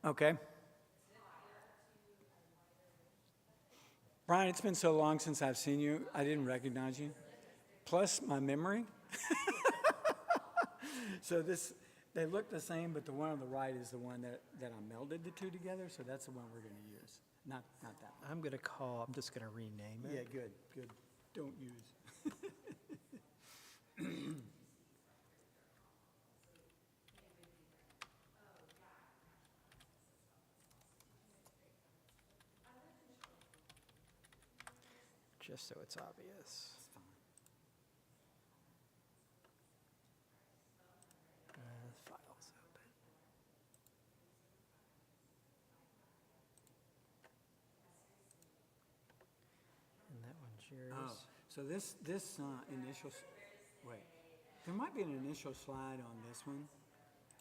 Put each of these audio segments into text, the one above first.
Okay. Brian, it's been so long since I've seen you, I didn't recognize you. Plus my memory. So they look the same, but the one on the right is the one that I melded the two together, so that's the one we're going to use. Not that one. I'm just going to rename Yeah, it. good. Don't use. Just so it's obvious. It's fine. Files open. And that one's yours. Oh, so this initial, wait, there might be an initial slide on this one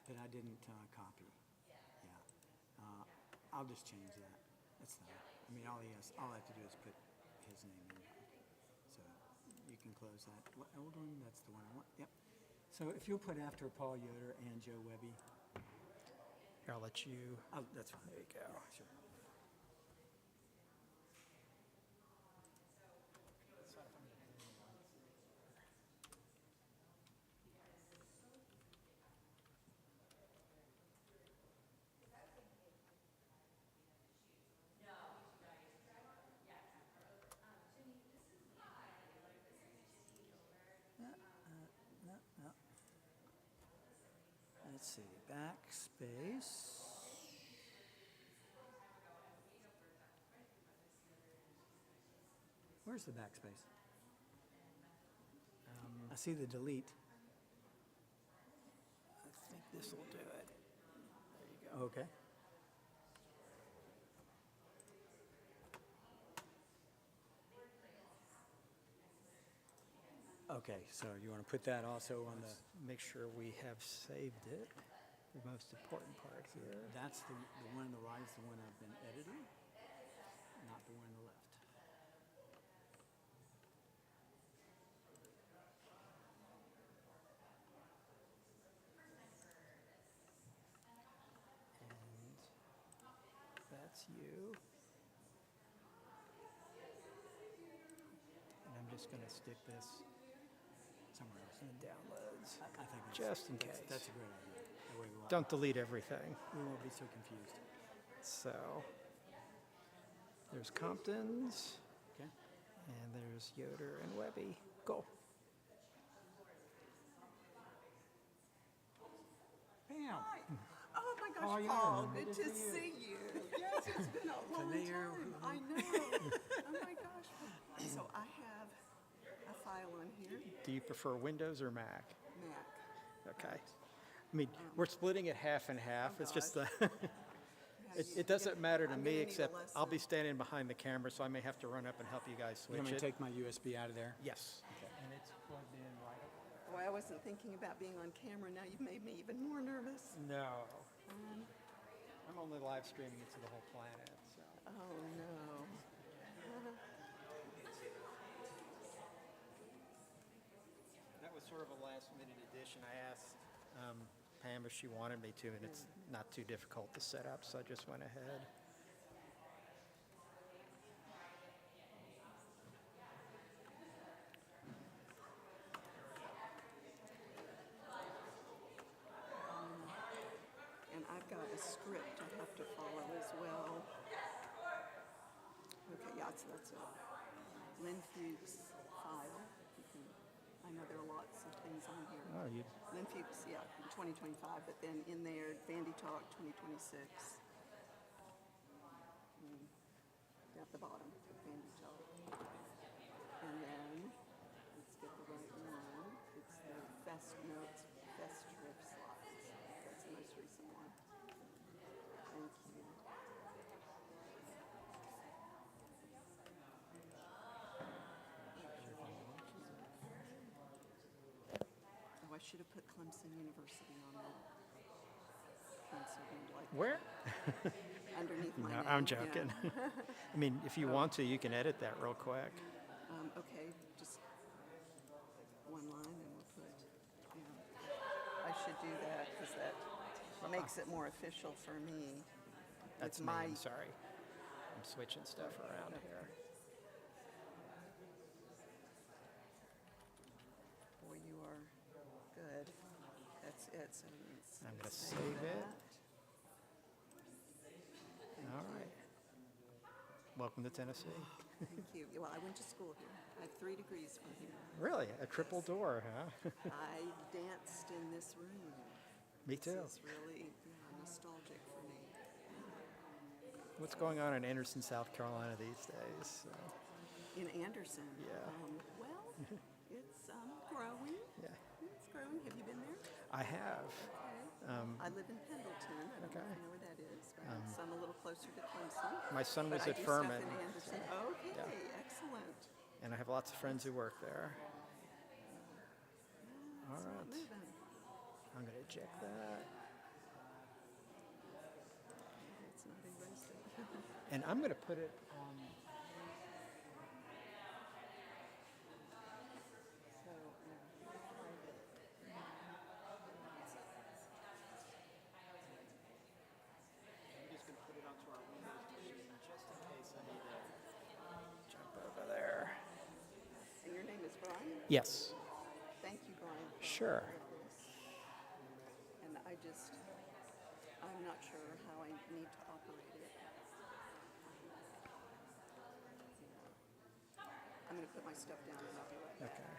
that I didn't copy. Yeah, I'll just change that. That's fine. I mean, all I have to do is put his name in. So you can close that. What old one? That's the one I want. Yep. So if you'll put after Paul Yoder and Joe Webby. Here, I'll let you. That's fine. There you go. Sure. No. Let's see, backspace. Where's the backspace? I see the delete. I think this will do it. There you go. Okay. Okay, so you want to put that also on the, Make sure we have saved it. The most important part here. that's the one on the right is the one I've been editing, not the one on the left. And that's you. And I'm just going to stick this Somewhere else. in downloads. I think Just in case. That's a great idea. That way Don't delete everything. we won't be so confused. So there's Compton's, Okay? and there's Yoder and Webby. Go. Bam! Oh my Paul gosh, Yoder, Paul, good good to to see you. see you. Yes, it's been a long Familiar. time. I know. Oh my gosh. So I have a file on here, Do you prefer Windows or Mac? Mac. Okay. I mean, we're splitting it half and half. Oh It's just gosh. the. Yeah, It doesn't matter to I'm me, gonna need a except I'll be lesson. standing behind the camera, so I may have to run up and help you guys You want switch me to it. take my USB out of there? Yes. And it's plugged in right up. Boy, I wasn't thinking about being on camera. Now you've made me even more nervous. No. I'm only live streaming it to the whole planet, so. Oh no. That was sort of a last-minute addition. I asked Pam if she wanted me to, and it's not too difficult to set up, so I just went ahead. And I've got a script I have to follow as well. Okay, yeah, that's it. Lynn Fuchs file. I know there are lots of things on here. Oh, you. Lynn Fuchs, yeah, 2025, but then in there, Vandy Talk 2026. At the bottom, Vandy Talk. And then, let's get the right one. It's the Festschrift slides. That's the most recent one. Thank you. Oh, I should have put Clemson University on that. Clemson, like Where? underneath my No, name. I'm yeah. joking. I mean, if you want to, you can edit that real quick. Okay, just one line and we'll put, I should do that because that makes it more official for me. That's with me, my. I'm sorry. I'm switching stuff around here. Boy, you are good. That's it. So let's I'm gonna save save it. that. Thank All you. right. Welcome to Tennessee. Thank you. Well, I went to school here. I have 3 degrees from here. Really? A triple door, huh? I danced in this room. Me too. This is really nostalgic for me. What's going on in Anderson, South Carolina these days? In Anderson. Yeah. Well, it's growing. Yeah, It's growing. Have you been there? I have. Okay. I live in Pendleton. I don't know if you know where that is, but so I'm a little closer to Clemson. My son But was I at do Furman, stuff in Anderson. Okay, yeah. excellent. and I have lots of friends who work there. All That's right. moving. I'm going to check that. It's not erased. And I'm going to put it on. So, I'm just going to put it onto our Windows machine just in case I need to jump over there. and your name is Brian? Yes. Thank you, Brian. for Sure. all of this. And I'm not sure how I need to operate it. I'm going to put my stuff down and I'll be right back. Okay.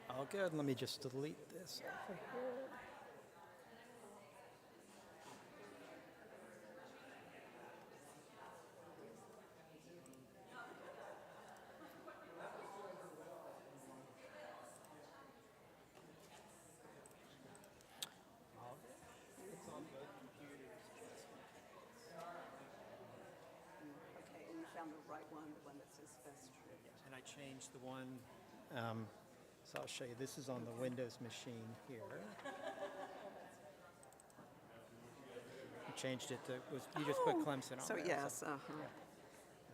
All good. Let me just delete this off of here. It's on both computers. Okay, and you found the right one, the one that says Festschrift. And I changed the one, so I'll show you. This is on the Windows machine here. You changed it to, you just put Clemson on So there. yes,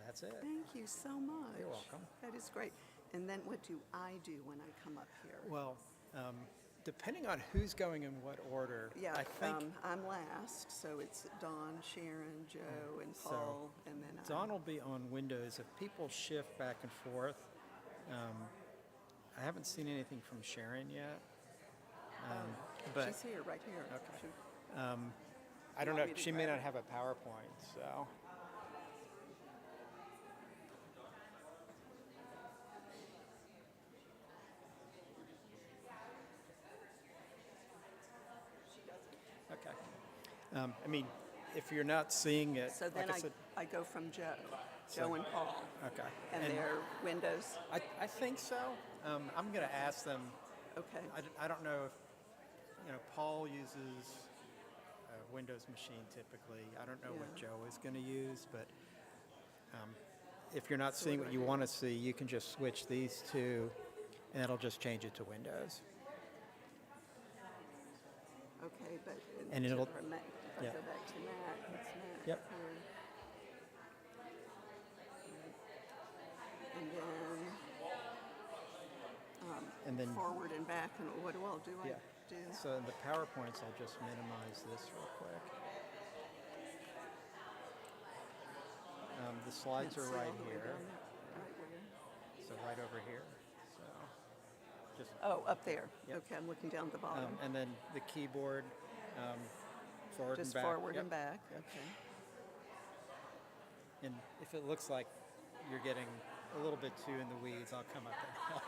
That's it. Thank you so much. You're welcome. That is great. And then what do I do when I come up here? Well, depending on who's going in what order, Yeah, I think I'm last, so it's Dawn, Sharon, Joe, and So, Paul, and then Dawn will be on Windows. If people shift back and forth, I haven't seen anything from Sharon yet. But she's here, right here. Okay. She- I don't want know. me to She may grab not have a PowerPoint, so. Okay. I mean, if you're not seeing it, So then like I said, I I go from Joe and Paul. Okay. And their Windows, I think so. I'm going to ask them. okay. I don't know if, Paul uses a Windows machine typically. I don't know what Yeah. Joe is going to use, but if you're not seeing what you want to see, you can just switch these two, and it'll just change it to Windows. Okay, but And it'll- if I yeah. go back to Mac, it's Mac Yep. here. And then And then, forward and back, and what do I do? yeah. Do So in the PowerPoints, I'll just minimize this real quick. The slides can't are see right all the way here. down there. Right where? So right over here. So just Oh, up there. Yep. Okay, I'm looking down at the bottom. and then the keyboard, forward Just and back. forward Yep. and back. Okay. And if it looks like you're getting a little bit too in the weeds, I'll come up and help.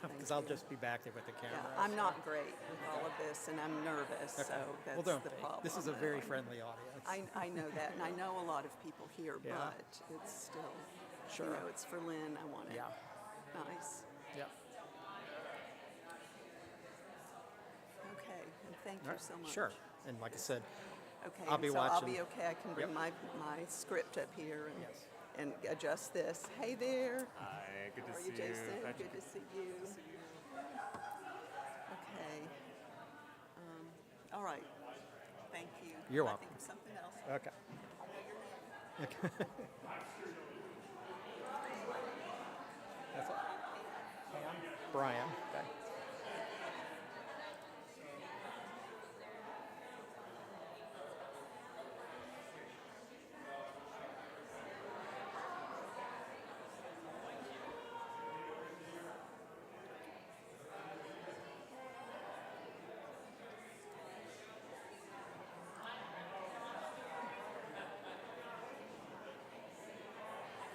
Thank Because I'll you. just be back there with the camera. Yeah, I'm so- not great with all of this, and I'm nervous, Okay. so Well, that's don't the be. problem. This is a though. very friendly audience. I know that, and I know a lot of people here, Yeah. but it's still, Sure. it's for Lynn. I want it Yeah. nice. Yeah. Okay, and thank All you right. so much. Sure. And like I said, Okay, I'll and be so I'll watching. be okay. I can bring Yep. my script up here and, Yes. and adjust this. Hey there. Hi, good to How are see you, you. Jason? Patrick. Good to see you. Okay. All right. Thank you. You're I welcome. think of something else. Okay. That's it. Hey, I'm Brian. Okay.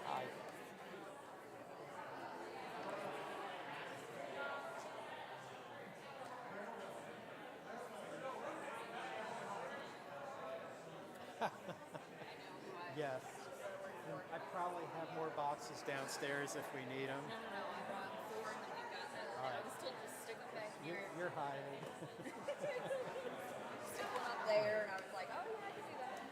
Hi. Yes. And I probably have more boxes downstairs if we need them. No, I brought four and then we've got that. All right. I was told to stick them back here. You're hired. Stick them up there, and I was like, oh yeah, I can do that.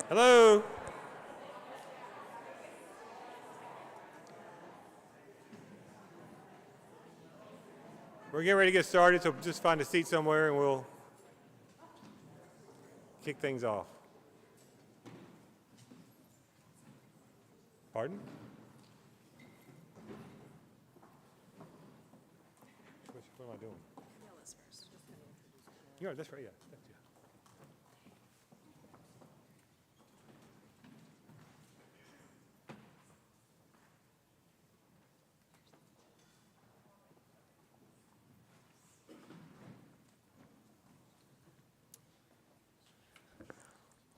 Hello? We're getting ready to get started, so just find a seat somewhere and we'll kick things off. Pardon? What am I doing? Yeah, that's right, yeah.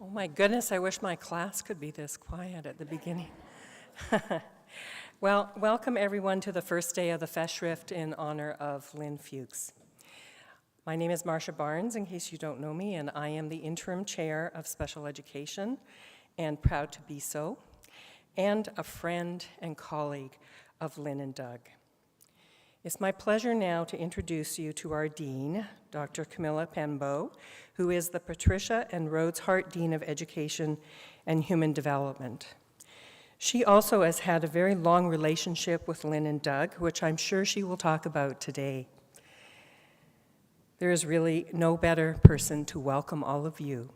Oh my goodness, I wish my class could be this quiet at the beginning. Well, welcome everyone to the first day of the Festschrift in honor of Lynn Fuchs. My name is Marcia Barnes, in case you don't know me, and I am the interim chair of special education, and proud to be so, and a friend and colleague of Lynn and Doug. It's my pleasure now to introduce you to our dean, Dr. Camilla Penbo, who is the Patricia and Rhodes Hart Dean of Education and Human Development. She also has had a very long relationship with Lynn and Doug, which I'm sure she will talk about today. There is really no better person to welcome all of you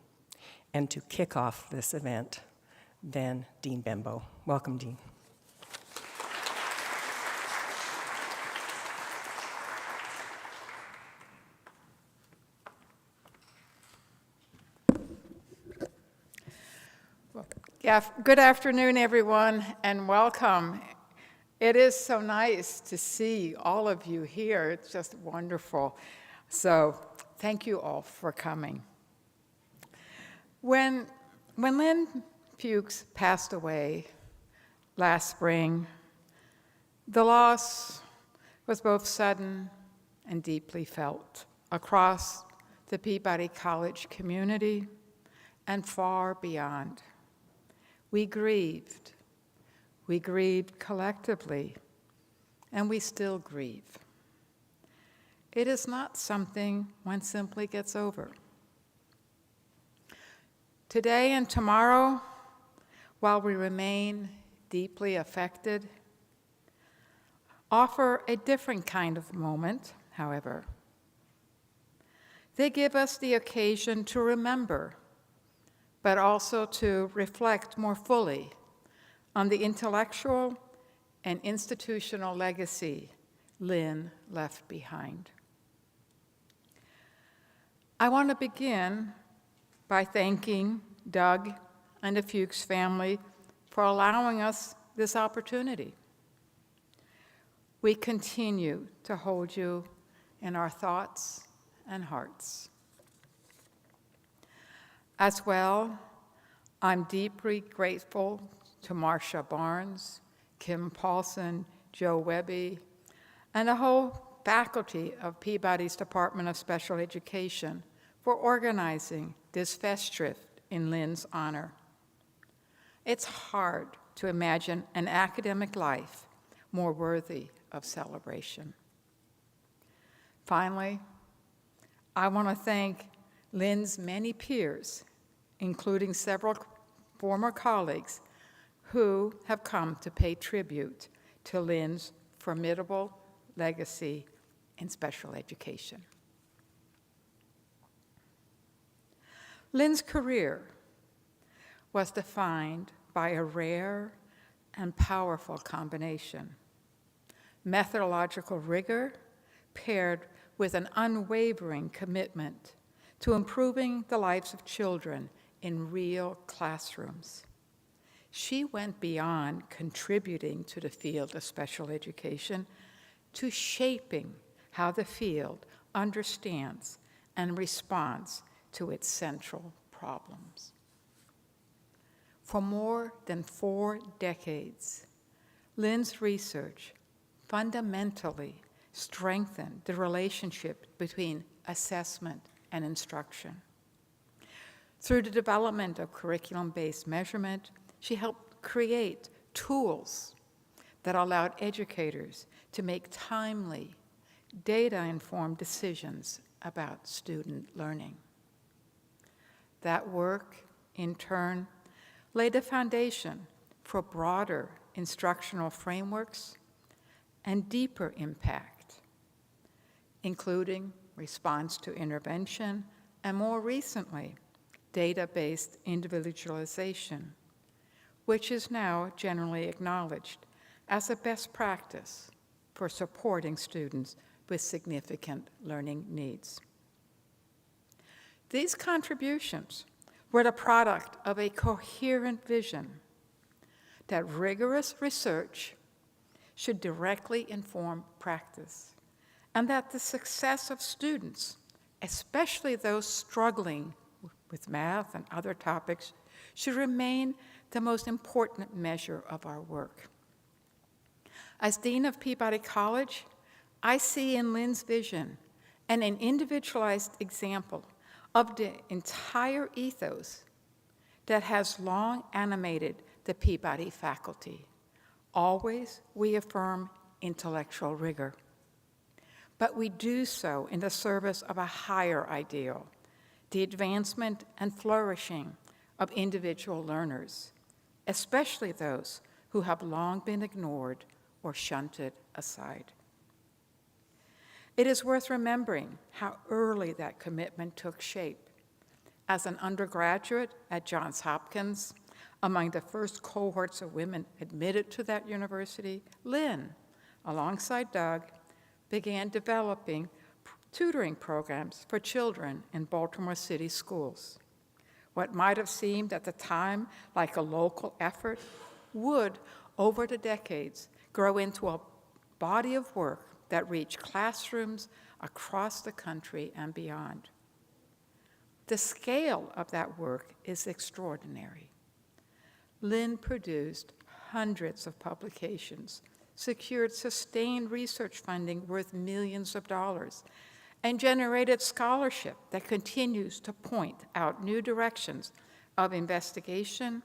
and to kick off this event than Dean Penbo. Welcome, Dean. Yeah, good afternoon, everyone, and welcome. It is so nice to see all of you here. It's just wonderful. So thank you all for coming. When Lynn Fuchs passed away last spring, the loss was both sudden and deeply felt across the Peabody College community and far beyond. We grieved collectively, and we still grieve. It is not something one simply gets over. Today and tomorrow, while we remain deeply affected, offer a different kind of moment, however. They give us the occasion to remember, but also to reflect more fully on the intellectual and institutional legacy Lynn left behind. I want to begin by thanking Doug and the Fuchs family for allowing us this opportunity. We continue to hold you in our thoughts and hearts. As well, I'm deeply grateful to Marcia Barnes, Kim Paulson, Joe Webby, and the whole faculty of Peabody's Department of Special Education for organizing this Festschrift in Lynn's honor. It's hard to imagine an academic life more worthy of celebration. Finally, I want to thank Lynn's many peers, including several former colleagues, who have come to pay tribute to Lynn's formidable legacy in special education. Lynn's career was defined by a rare and powerful combination: methodological rigor paired with an unwavering commitment to improving the lives of children in real classrooms. She went beyond contributing to the field of special education to shaping how the field understands and responds to its central problems. For more than 4 decades, Lynn's research fundamentally strengthened the relationship between assessment and instruction. Through the development of curriculum-based measurement, she helped create tools that allowed educators to make timely, data-informed decisions about student learning. That work, in turn, laid a foundation for broader instructional frameworks and deeper impact, including response to intervention and, more recently, data-based individualization, which is now generally acknowledged as a best practice for supporting students with significant learning needs. These contributions were the product of a coherent vision that rigorous research should directly inform practice, and that the success of students, especially those struggling with math and other topics, should remain the most important measure of our work. As Dean of Peabody College, I see in Lynn's vision an individualized example of the entire ethos that has long animated the Peabody faculty. Always we affirm intellectual rigor, but we do so in the service of a higher ideal, the advancement and flourishing of individual learners, especially those who have long been ignored or shunted aside. It is worth remembering how early that commitment took shape. As an undergraduate at Johns Hopkins, among the first cohorts of women admitted to that university, Lynn, alongside Doug, began developing tutoring programs for children in Baltimore City schools. What might have seemed at the time like a local effort would, over the decades, grow into a body of work that reached classrooms across the country and beyond. The scale of that work is extraordinary. Lynn produced hundreds of publications, secured sustained research funding worth millions of dollars, and generated scholarship that continues to point out new directions of investigation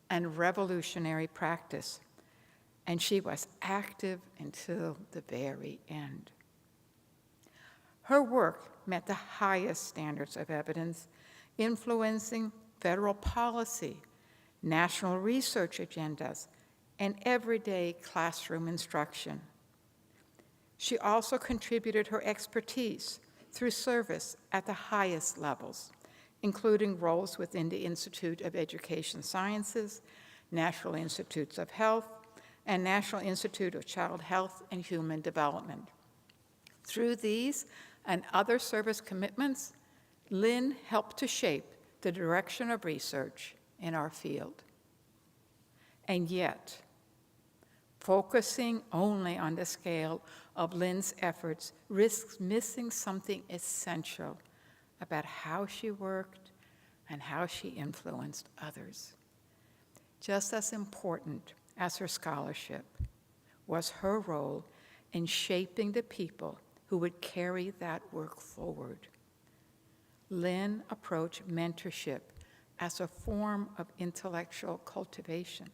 and revolutionary practice. And she was active until the very end. Her work met the highest standards of evidence, influencing federal policy, national research agendas, and everyday classroom instruction. She also contributed her expertise through service at the highest levels, including roles within the Institute of Education Sciences, National Institutes of Health, and National Institute of Child Health and Human Development. Through these and other service commitments, Lynn helped to shape the direction of research in our field. And yet, focusing only on the scale of Lynn's efforts risks missing something essential about how she worked and how she influenced others. Just as important as her scholarship was her role in shaping the people who would carry that work forward. Lynn approached mentorship as a form of intellectual cultivation.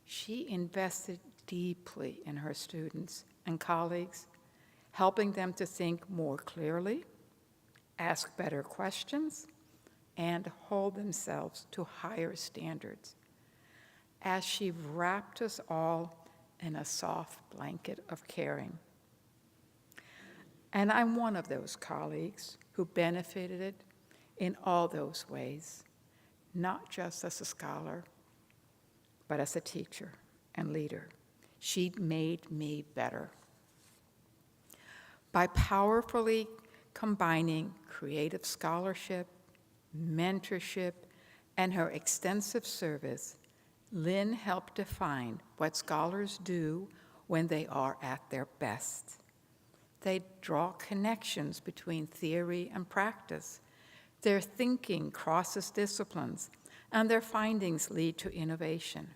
She invested deeply in her students and colleagues, helping them to think more clearly, ask better questions, and hold themselves to higher standards, as she wrapped us all in a soft blanket of caring. And I'm one of those colleagues who benefited in all those ways, not just as a scholar, but as a teacher and leader. She made me better. By powerfully combining creative scholarship, mentorship, and her extensive service, Lynn helped define what scholars do when they are at their best. They draw connections between theory and practice. Their thinking crosses disciplines, and their findings lead to innovation.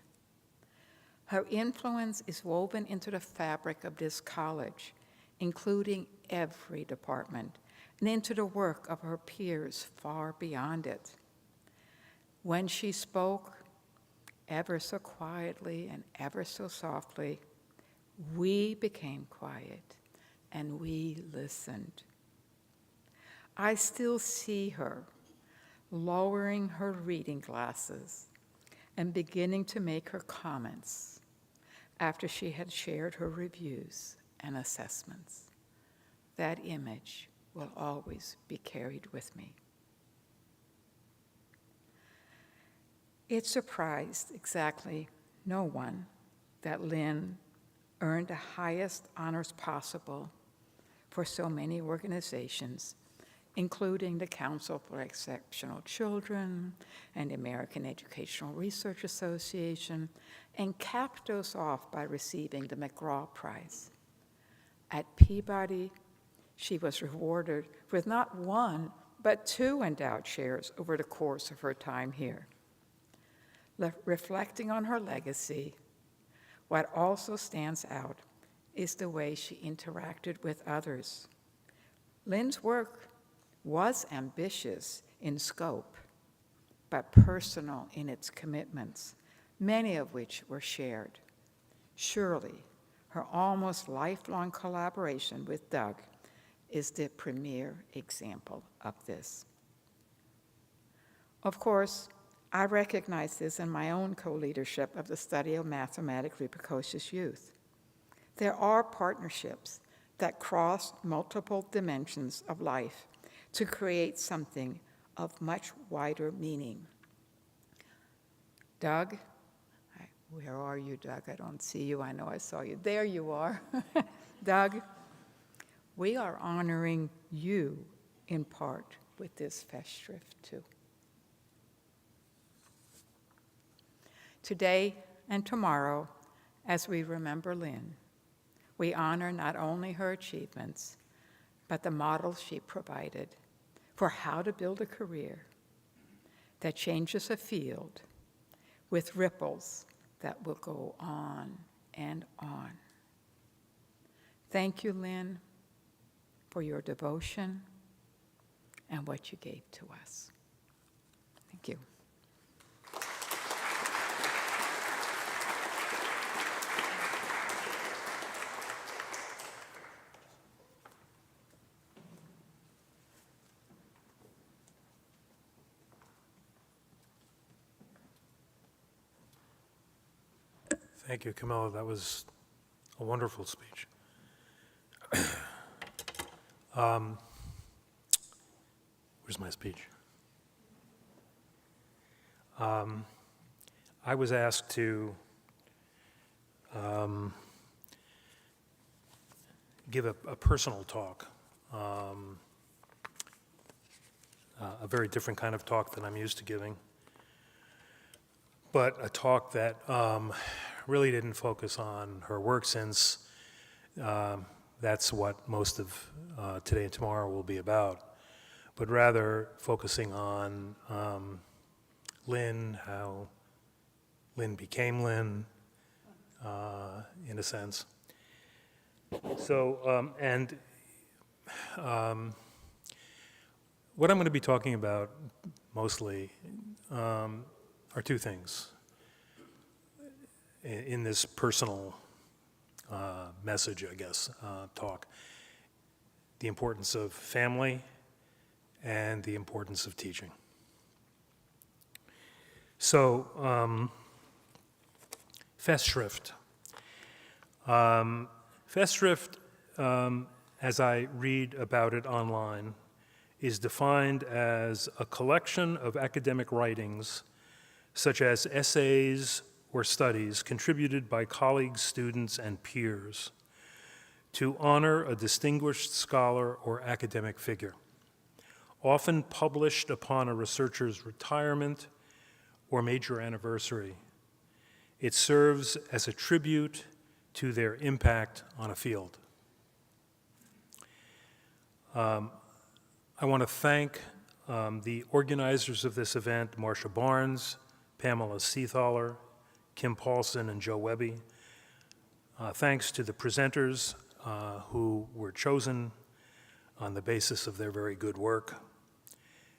Her influence is woven into the fabric of this college, including every department, and into the work of her peers far beyond it. When she spoke, ever so quietly and ever so softly, we became quiet and we listened. I still see her lowering her reading glasses, and beginning to make her comments after she had shared her reviews and assessments. That image will always be carried with me. It surprised exactly no one that Lynn earned the highest honors possible for so many organizations, including the Council for Exceptional Children and the American Educational Research Association, and capped those off by receiving the McGraw Prize. At Peabody, she was rewarded with not one, but 2 endowed chairs over the course of her time here. Reflecting on her legacy, what also stands out is the way she interacted with others. Lynn's work was ambitious in scope, but personal in its commitments, many of which were shared. Surely, her almost lifelong collaboration with Doug is the premier example of this. Of course, I recognize this in my own co-leadership of the study of mathematically precocious youth. There are partnerships that cross multiple dimensions of life to create something of much wider meaning. Doug, where are you, Doug? I don't see you. I know I saw you. There you are. Doug, we are honoring you in part with this Festschrift too. Today and tomorrow, as we remember Lynn, we honor not only her achievements, but the models she provided for how to build a career that changes a field with ripples that will go on and on. Thank you, Lynn, for your devotion and what you gave to us. Thank you. Thank you, Camilla. That was a wonderful speech. Where's my speech? I was asked to give a personal talk, a very different kind of talk than I'm used to giving, but a talk that really didn't focus on her work, since that's what most of today and tomorrow will be about, but rather focusing on Lynn, how Lynn became Lynn, in a sense. So, what I'm going to be talking about mostly are 2 things in this personal message, I guess, talk. The importance of family and the importance of teaching. So, Festschrift. Festschrift, as I read about it online, is defined as a collection of academic writings, such as essays or studies contributed by colleagues, students, and peers to honor a distinguished scholar or academic figure, often published upon a researcher's retirement or major anniversary. It serves as a tribute to their impact on a field. I want to thank the organizers of this event, Marcia Barnes, Pamela Seethaler, Kim Paulson, and Joe Webby. Thanks to the presenters who were chosen on the basis of their very good work.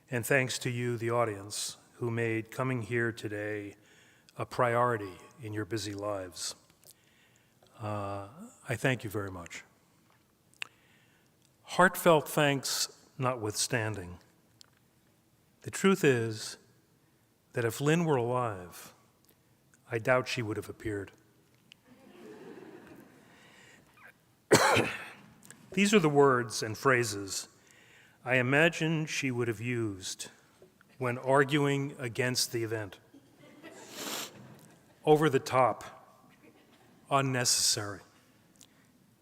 And thanks to you, the audience, who made coming here today a priority in your busy lives. I thank you very much. Heartfelt thanks notwithstanding, the truth is that if Lynn were alive, I doubt she would have appeared. These are the words and phrases I imagine she would have used when arguing against the event. Over the top, unnecessary,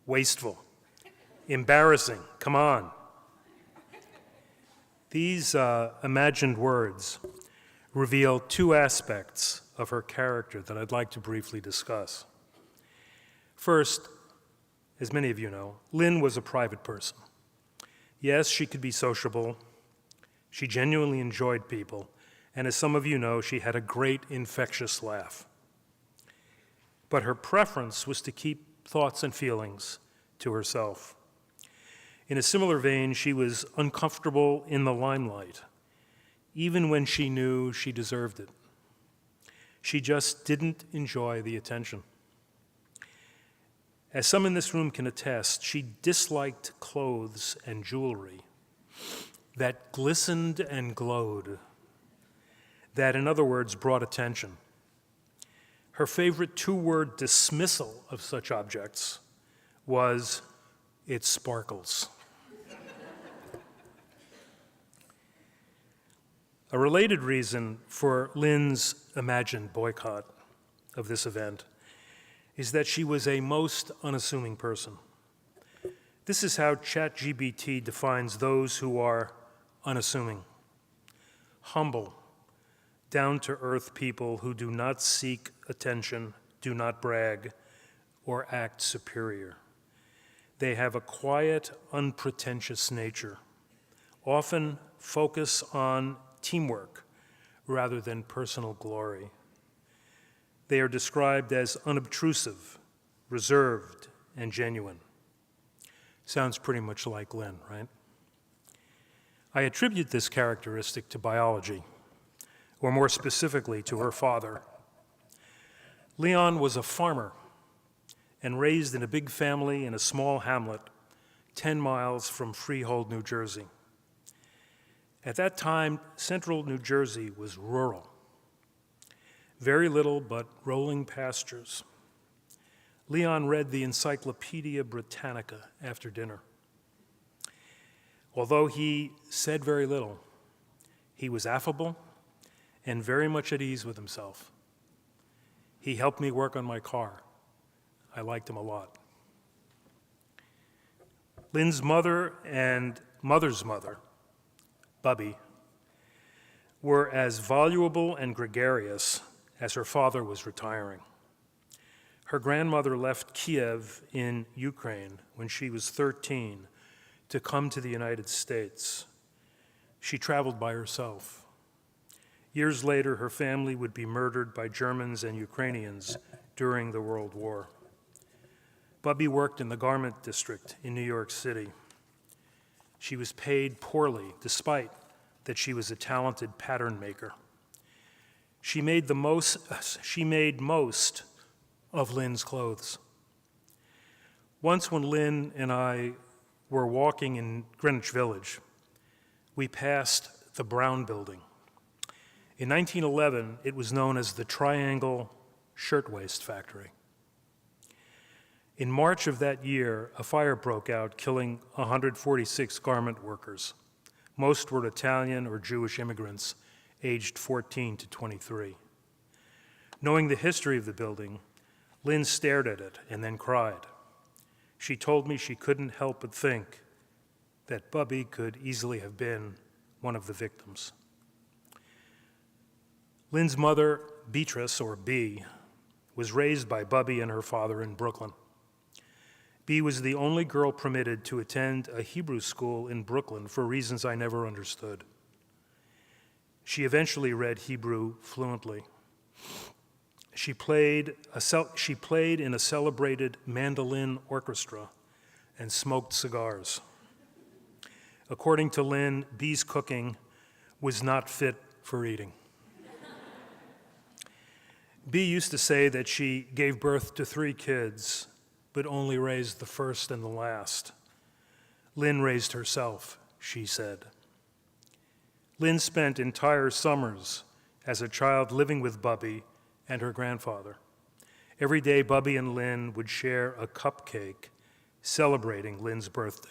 wasteful, embarrassing, come on. These imagined words reveal two aspects of her character that I'd like to briefly discuss. First, as many of you know, Lynn was a private person. Yes, she could be sociable. She genuinely enjoyed people. And as some of you know, she had a great infectious laugh. But her preference was to keep thoughts and feelings to herself. In a similar vein, she was uncomfortable in the limelight, even when she knew she deserved it. She just didn't enjoy the attention. As some in this room can attest, she disliked clothes and jewelry that glistened and glowed, that, in other words, brought attention. Her favorite two-word dismissal of such objects was, "It sparkles." A related reason for Lynn's imagined boycott of this event is that she was a most unassuming person. This is how ChatGPT defines those who are unassuming: humble, down-to-earth people who do not seek attention, do not brag, or act superior. They have a quiet, unpretentious nature, often focus on teamwork rather than personal glory. They are described as unobtrusive, reserved, and genuine. Sounds pretty much like Lynn, right? I attribute this characteristic to biology, or more specifically to her father. Leon was a farmer and raised in a big family in a small hamlet 10 miles from Freehold, New Jersey. At that time, central New Jersey was rural. Very little but rolling pastures. Leon read the Encyclopedia Britannica after dinner. Although he said very little, he was affable and very much at ease with himself. He helped me work on my car. I liked him a lot. Lynn's mother and mother's mother, Bubby, were as voluble and gregarious as her father was retiring. Her grandmother left Kiev in Ukraine when she was 13 to come to the United States. She traveled by herself. Years later, her family would be murdered by Germans and Ukrainians during the World War. Bubby worked in the garment district in New York City. She was paid poorly, despite that she was a talented pattern maker. She made most of Lynn's clothes. Once when Lynn and I were walking in Greenwich Village, we passed the Brown Building. In 1911, it was known as the Triangle Shirtwaist Factory. In March of that year, a fire broke out, killing 146 garment workers. Most were Italian or Jewish immigrants, aged 14 to 23. Knowing the history of the building, Lynn stared at it and then cried. She told me she couldn't help but think that Bubby could easily have been one of the victims. Lynn's mother, Beatrice, or B, was raised by Bubby and her father in Brooklyn. B was the only girl permitted to attend a Hebrew school in Brooklyn for reasons I never understood. She eventually read Hebrew fluently. She played in a celebrated mandolin orchestra and smoked cigars. According to Lynn, B's cooking was not fit for eating. B used to say that she gave birth to 3 kids, but only raised the first and the last. Lynn raised herself, she said. Lynn spent entire summers as a child living with Bubby and her grandfather. Every day, Bubby and Lynn would share a cupcake celebrating Lynn's birthday.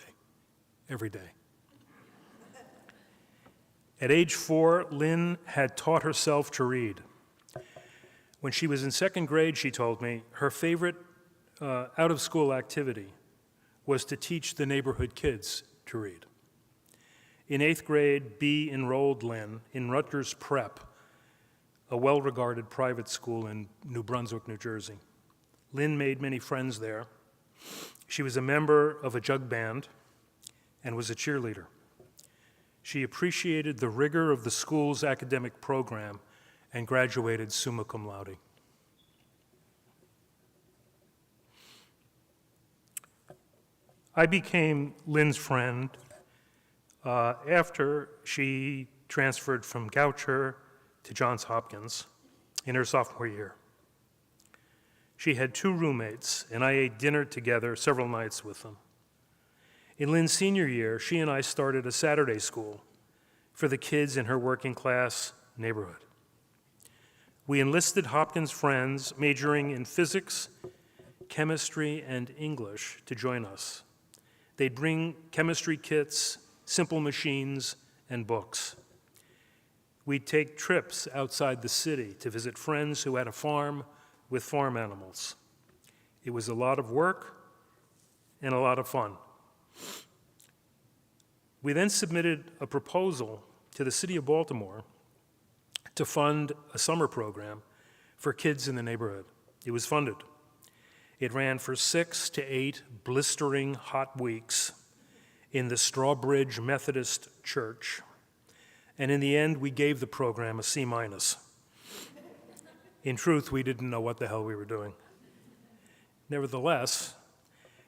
Every day. At age 4, Lynn had taught herself to read. When she was in second grade, she told me, her favorite out-of-school activity was to teach the neighborhood kids to read. In 8th grade, B enrolled Lynn in Rutgers Prep, a well-regarded private school in New Brunswick, New Jersey. Lynn made many friends there. She was a member of a jug band and was a cheerleader. She appreciated the rigor of the school's academic program and graduated summa cum laude. I became Lynn's friend after she transferred from Goucher to Johns Hopkins in her sophomore year. She had 2 roommates, and I ate dinner together several nights with them. In Lynn's senior year, she and I started a Saturday school for the kids in her working-class neighborhood. We enlisted Hopkins friends majoring in physics, chemistry, and English to join us. They'd bring chemistry kits, simple machines, and books. We'd take trips outside the city to visit friends who had a farm with farm animals. It was a lot of work and a lot of fun. We then submitted a proposal to the city of Baltimore to fund a summer program for kids in the neighborhood. It was funded. It ran for 6 to 8 blistering hot weeks in the Strawbridge Methodist Church. And in the end, we gave the program a C-. In truth, we didn't know what the hell we were doing. Nevertheless,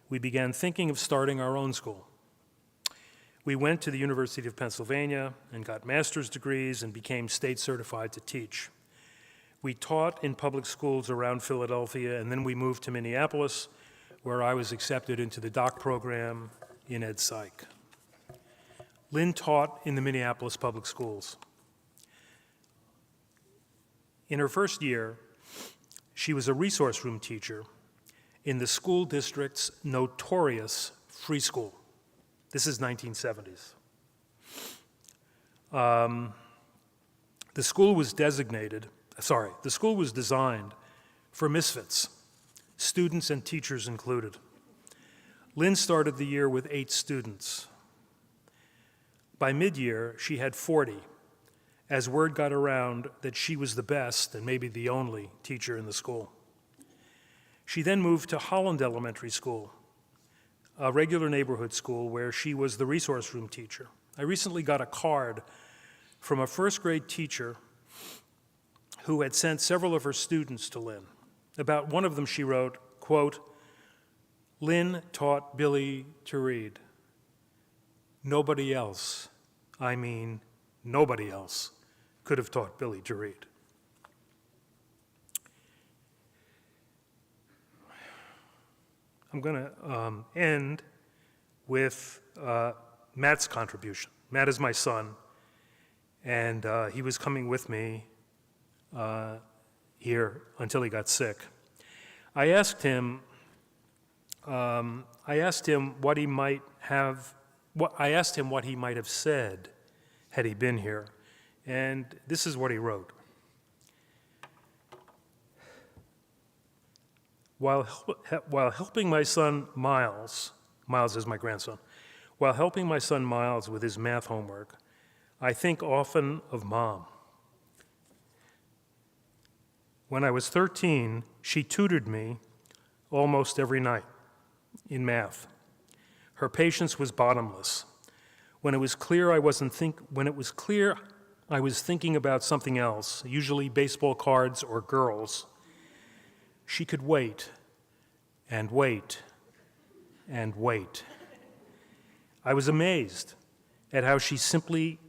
we began thinking of starting our own school. We went to the University of Pennsylvania and got master's degrees and became state certified to teach. We taught in public schools around Philadelphia, and then we moved to Minneapolis, where I was accepted into the doc program in Ed Psych. Lynn taught in the Minneapolis public schools. In her first year, she was a resource room teacher in the school district's notorious free school. This is 1970s. The school was designed for misfits, students and teachers included. Lynn started the year with 8 students. By mid-year, she had 40, as word got around that she was the best and maybe the only teacher in the school. She then moved to Holland Elementary School, a regular neighborhood school where she was the resource room teacher. I recently got a card from a first grade teacher who had sent several of her students to Lynn. About one of them she wrote, quote, "Lynn taught Billy to read. Nobody else, I mean nobody else, could have taught Billy to read." I'm going to end with Matt's contribution. Matt is my son, and he was coming with me here until he got sick. I asked him what he might have said had he been here, and this is what he wrote. While helping my son Miles is my grandson, while helping my son Miles with his math homework, I think often of Mom. When I was 13, she tutored me almost every night in math. Her patience was bottomless. When it was clear I was thinking about something else, usually baseball cards or girls, she could wait and wait and wait. I was amazed at how she simply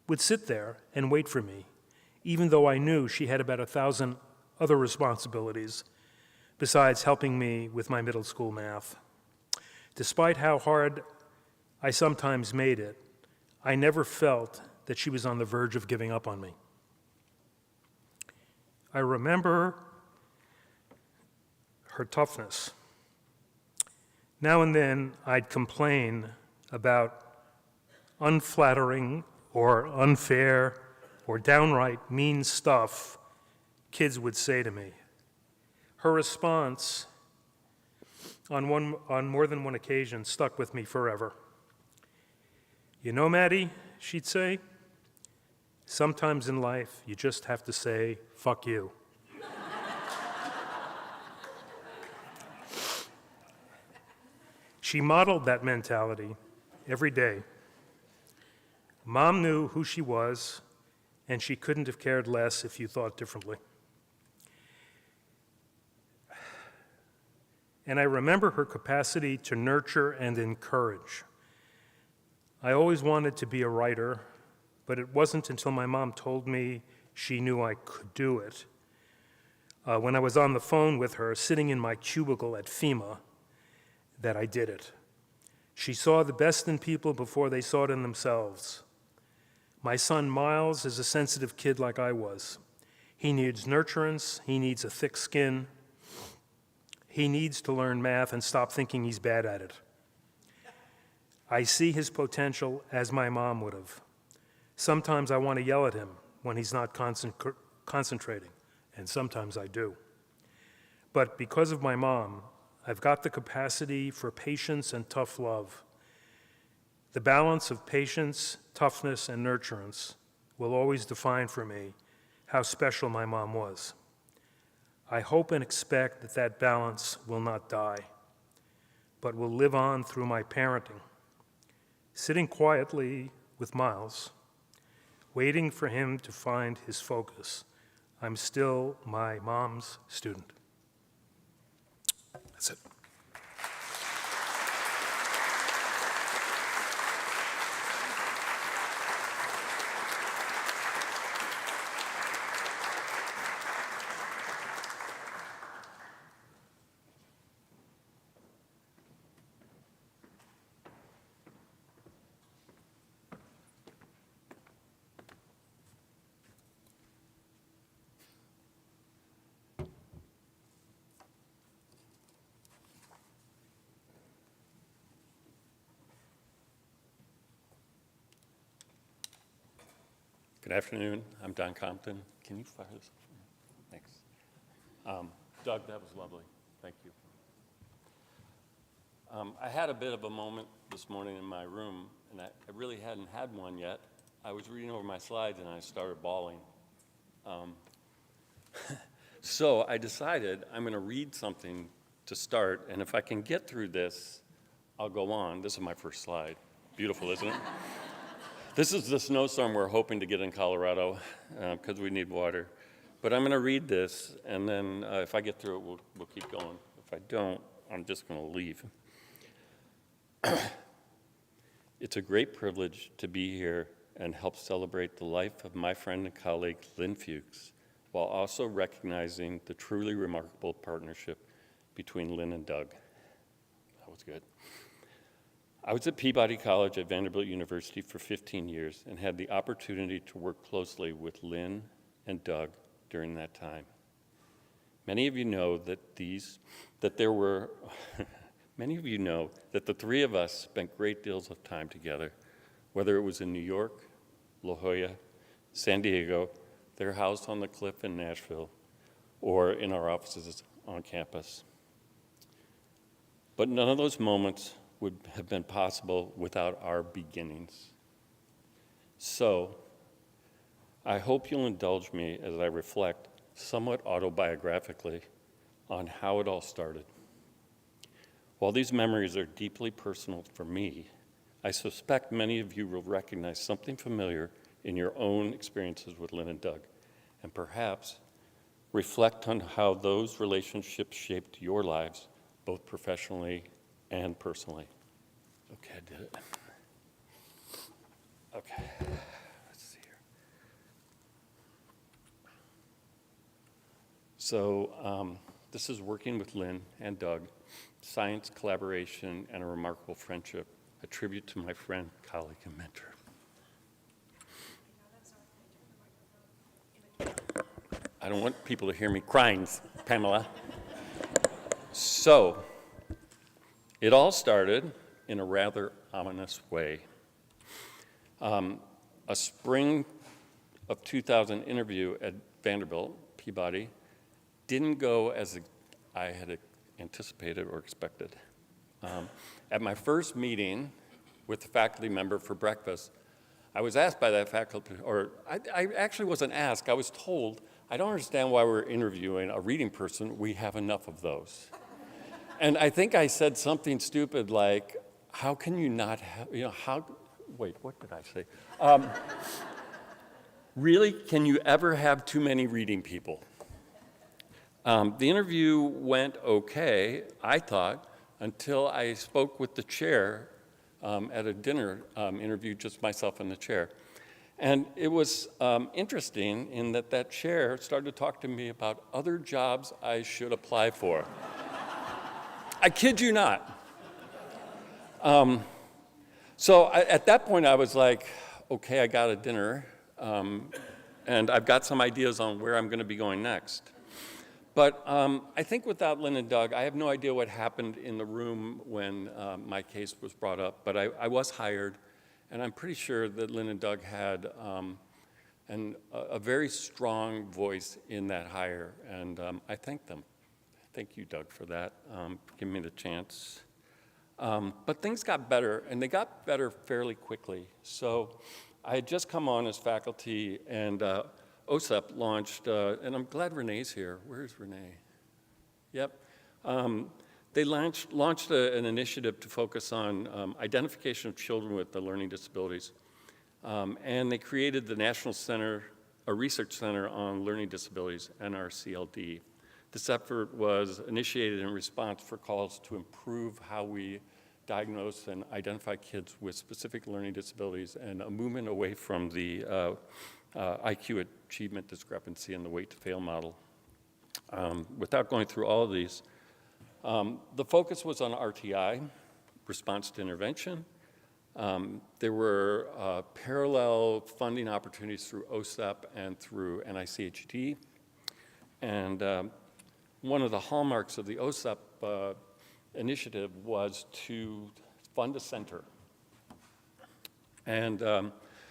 would sit there and wait for me, even though I knew she had about 1,000 other responsibilities besides helping me with my middle school math. Despite how hard I sometimes made it, I never felt that she was on the verge of giving up on me. I remember her toughness. Now and then, I'd complain about unflattering or unfair or downright mean stuff kids would say to me. Her response on more than one occasion stuck with me forever. You know, Maddie, she'd say, sometimes in life you just have to say, fuck you. She modeled that mentality every day. Mom knew who she was, and she couldn't have cared less if you thought differently. And I remember her capacity to nurture and encourage. I always wanted to be a writer, but it wasn't until my mom told me she knew I could do it. When I was on the phone with her, sitting in my cubicle at FEMA, that I did it. She saw the best in people before they saw it in themselves. My son Miles is a sensitive kid like I was. He needs nurturance, he needs a thick skin. He needs to learn math and stop thinking he's bad at it. I see his potential as my mom would have. Sometimes I want to yell at him when he's not concentrating, and sometimes I do. But because of my mom, I've got the capacity for patience and tough love. The balance of patience, toughness, and nurturance will always define for me how special my mom was. I hope and expect that that balance will not die, but will live on through my parenting. Sitting quietly with Miles, waiting for him to find his focus, I'm still my mom's student. That's it. Good afternoon. I'm Don Compton. Can you fire this up for me? Thanks. Doug, that was lovely. Thank you. I had a bit of a moment this morning in my room, and I really hadn't had one yet. I was reading over my slides, and I started bawling. So I decided I'm going to read something to start, and if I can get through this, I'll go on. This is my first slide. Beautiful, isn't it? This is the snowstorm we're hoping to get in Colorado because we need water. But I'm going to read this, and then if I get through it, we'll keep going. If I don't, I'm just going to leave. It's a great privilege to be here and help celebrate the life of my friend and colleague, Lynn Fuchs, while also recognizing the truly remarkable partnership between Lynn and Doug. That was good. I was at Peabody College at Vanderbilt University for 15 years and had the opportunity to work closely with Lynn and Doug during that time. Many of you know that many of you know that the three of us spent great deals of time together, whether it was in New York, La Jolla, San Diego, their house on the cliff in Nashville, or in our offices on campus. But none of those moments would have been possible without our beginnings. So, I hope you'll indulge me as I reflect somewhat autobiographically on how it all started. While these memories are deeply personal for me, I suspect many of you will recognize something familiar in your own experiences with Lynn and Doug, and perhaps reflect on how those relationships shaped your lives, both professionally and personally. Okay, I did it. Okay, let's see here. So this is working with Lynn and Doug, science, collaboration, and a remarkable friendship, a tribute to my friend, colleague, and mentor. I don't want people to hear me crying, Pamela. So, it all started in a rather ominous way. A spring of 2000 interview at Vanderbilt, Peabody, didn't go as I had anticipated or expected. At my first meeting with a faculty member for breakfast, I was asked by that faculty, or I actually wasn't asked, I was told, I don't understand why we're interviewing a reading person, we have enough of those. And I think I said something stupid like, how can you not have, wait, what did I say? Really, can you ever have too many reading people? The interview went okay, I thought, until I spoke with the chair at a dinner interview, just myself and the chair. And it was interesting in that chair started to talk to me about other jobs I should apply for. I kid you not. So at that point, I was like, okay, I got a dinner, and I've got some ideas on where I'm going to be going next. But I think without Lynn and Doug, I have no idea what happened in the room when my case was brought up, but I was hired, and I'm pretty sure that Lynn and Doug had a very strong voice in that hire, and I thank them. Thank you, Doug, for that, for giving me the chance. But things got better, and they got better fairly quickly. So I had just come on as faculty, and OSEP launched, and I'm glad Renee's here. Where's Renee? Yep. They launched an initiative to focus on identification of children with learning disabilities. And they created the National Center, a research center on learning disabilities, NRCLD. This effort was initiated in response for calls to improve how we diagnose and identify kids with specific learning disabilities and a movement away from the IQ achievement discrepancy and the weight to fail model. Without going through all of these, the focus was on RTI, response to intervention. There were parallel funding opportunities through OSEP and through NICHD. And one of the hallmarks of the OSEP initiative was to fund a center. And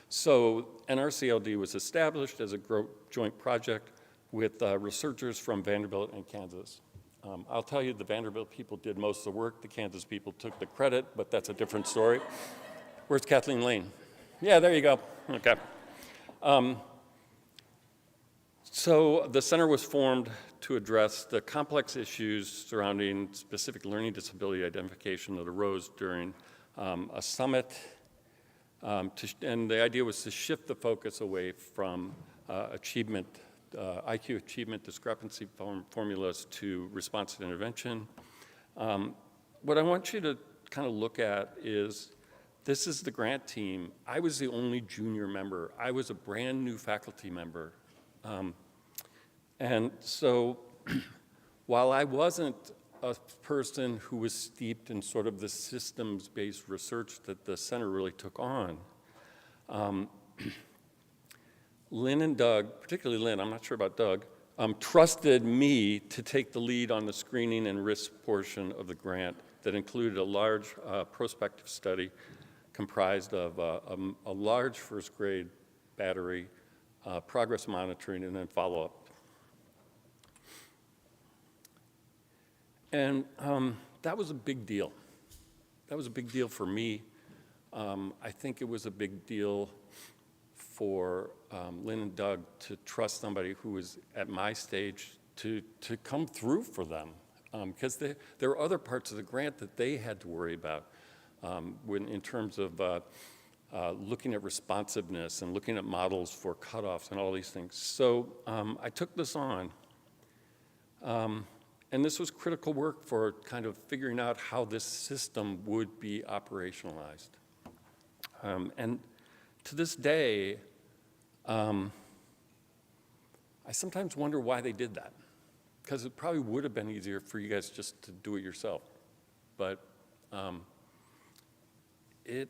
so NRCLD was established as a joint project with researchers from Vanderbilt and Kansas. I'll tell you, the Vanderbilt people did most of the work. The Kansas people took the credit, but that's a different story. Where's Kathleen Lane? Yeah, there you go. Okay. So the center was formed to address the complex issues surrounding specific learning disability identification that arose during a summit. And the idea was to shift the focus away from IQ achievement discrepancy formulas to responsive intervention. What I want you to kind of look at is, this is the grant team. I was the only junior member. I was a brand new faculty member. And so while I wasn't a person who was steeped in sort of the systems-based research that the center really took on, Lynn and Doug, particularly Lynn, I'm not sure about Doug, trusted me to take the lead on the screening and risk portion of the grant that included a large prospective study comprised of a large first grade battery, progress monitoring, and then follow-up. And that was a big deal. That was a big deal for me. I think it was a big deal for Lynn and Doug to trust somebody who was at my stage to come through for them. Because there were other parts of the grant that they had to worry about in terms of looking at responsiveness and looking at models for cutoffs and all these things. So I took this on. And this was critical work for kind of figuring out how this system would be operationalized. And to this day, I sometimes wonder why they did that. Because it probably would have been easier for you guys just to do it yourself. But it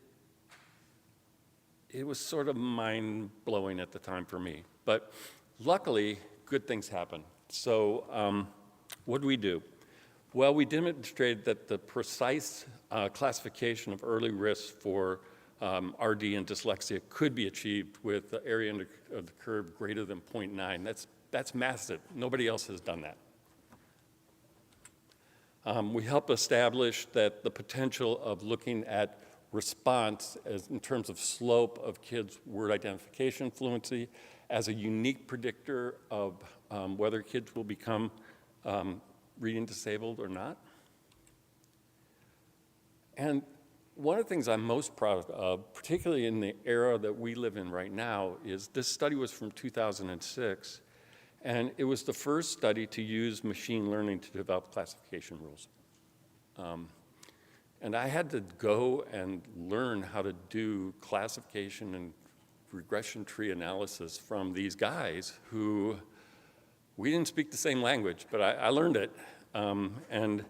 was sort of mind-blowing at the time for me. But luckily, good things happened. So what do? Well, we demonstrated that the precise classification of early risks for RD and dyslexia could be achieved with the area under of the curve greater than 0.9. That's massive. Nobody else has done that. We help establish that the potential of looking at response as in terms of slope of kids' word identification fluency as a unique predictor of whether kids will become reading disabled or not. And one of the things I'm most proud of, particularly in the era that we live in right now, is this study was from 2006, and it was the first study to use machine learning to develop classification rules. And I had to go and learn how to do classification and regression tree analysis from these guys who, we didn't speak the same language, but I learned it. And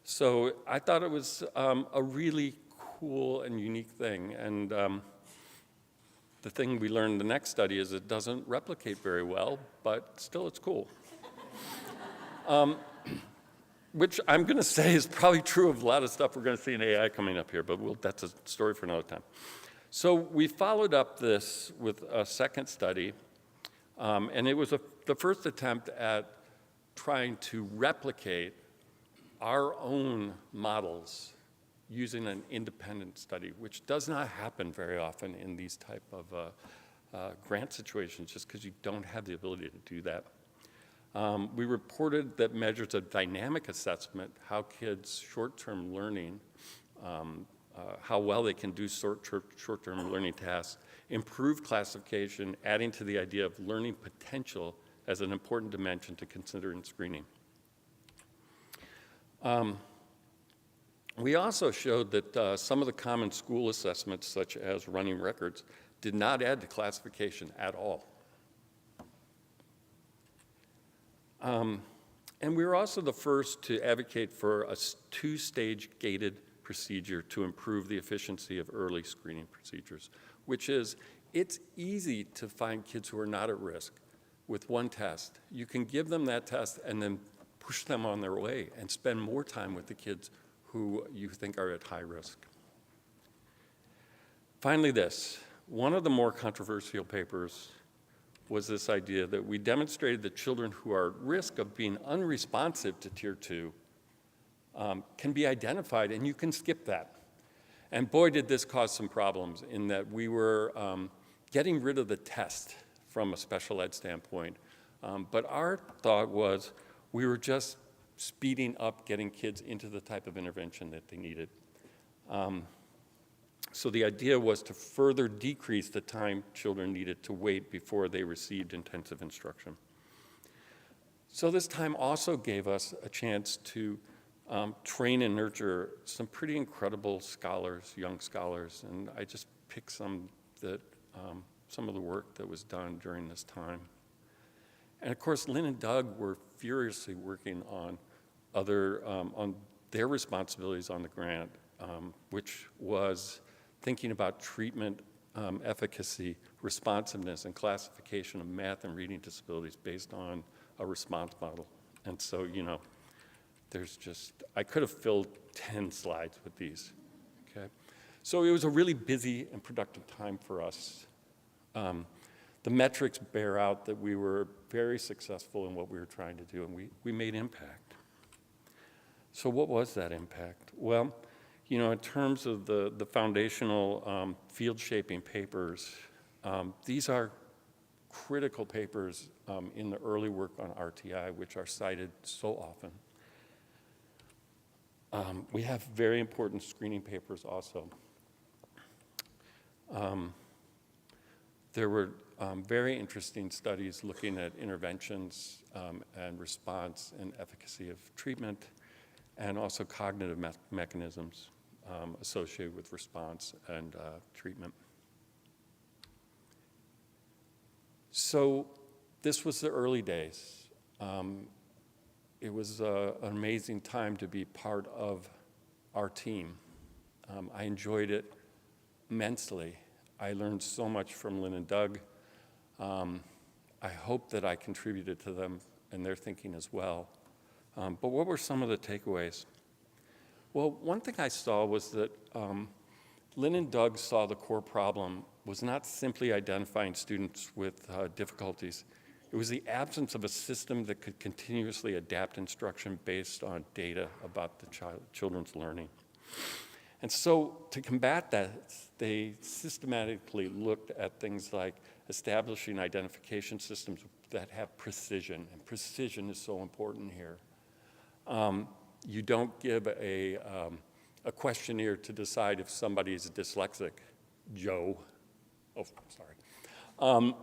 so I thought it was a really cool and unique thing. And the thing we learned in the next study is it doesn't replicate very well, but still it's cool. Which I'm going to say is probably true of a lot of stuff we're going to see in AI coming up here, but that's a story for another time. So we followed up this with a second study, and it was the first attempt at trying to replicate our own models using an independent study, which does not happen very often in these type of grant situations, just because you don't have the ability to do that. We reported that measures of dynamic assessment, how kids' short-term learning, how well they can do short-term learning tasks, improved classification, adding to the idea of learning potential as an important dimension to consider in screening. We also showed that some of the common school assessments, such as running records, did not add to classification at all. And we were also the first to advocate for a two-stage gated procedure to improve the efficiency of early screening procedures, which is, it's easy to find kids who are not at risk with one test. You can give them that test and then push them on their way and spend more time with the kids who you think are at high risk. Finally, one of the more controversial papers was this idea that we demonstrated that children who are at risk of being unresponsive to Tier 2 can be identified, and you can skip that. And boy, did this cause some problems in that we were getting rid of the test from a special ed standpoint. But our thought was we were just speeding up getting kids into the type of intervention that they needed. So the idea was to further decrease the time children needed to wait before they received intensive instruction. So this time also gave us a chance to train and nurture some pretty incredible scholars, young scholars, and I just picked some of the work that was done during this time. And of course, Lynn and Doug were furiously working on on their responsibilities on the grant, which was thinking about treatment efficacy, responsiveness, and classification of math and reading disabilities based on a response model. And so, I could have filled 10 slides with these, okay? So it was a really busy and productive time for us. The metrics bear out that we were very successful in what we were trying to do, and we made impact. So what was that impact? Well, in terms of the foundational field-shaping papers, these are critical papers in the early work on RTI, which are cited so often. We have very important screening papers also. There were very interesting studies looking at interventions and response and efficacy of treatment, and also cognitive mechanisms associated with response and treatment. So this was the early days. It was an amazing time to be part of our team. I enjoyed it immensely. I learned so much from Lynn and Doug. I hope that I contributed to them and their thinking as well. But what were some of the takeaways? Well, one thing I saw was that Lynn and Doug saw the core problem was not simply identifying students with difficulties. It was the absence of a system that could continuously adapt instruction based on data about the children's learning. And so to combat that, they systematically looked at things like establishing identification systems that have precision, and precision is so important here. You don't give a questionnaire to decide if somebody is dyslexic, Joe. Oh, sorry.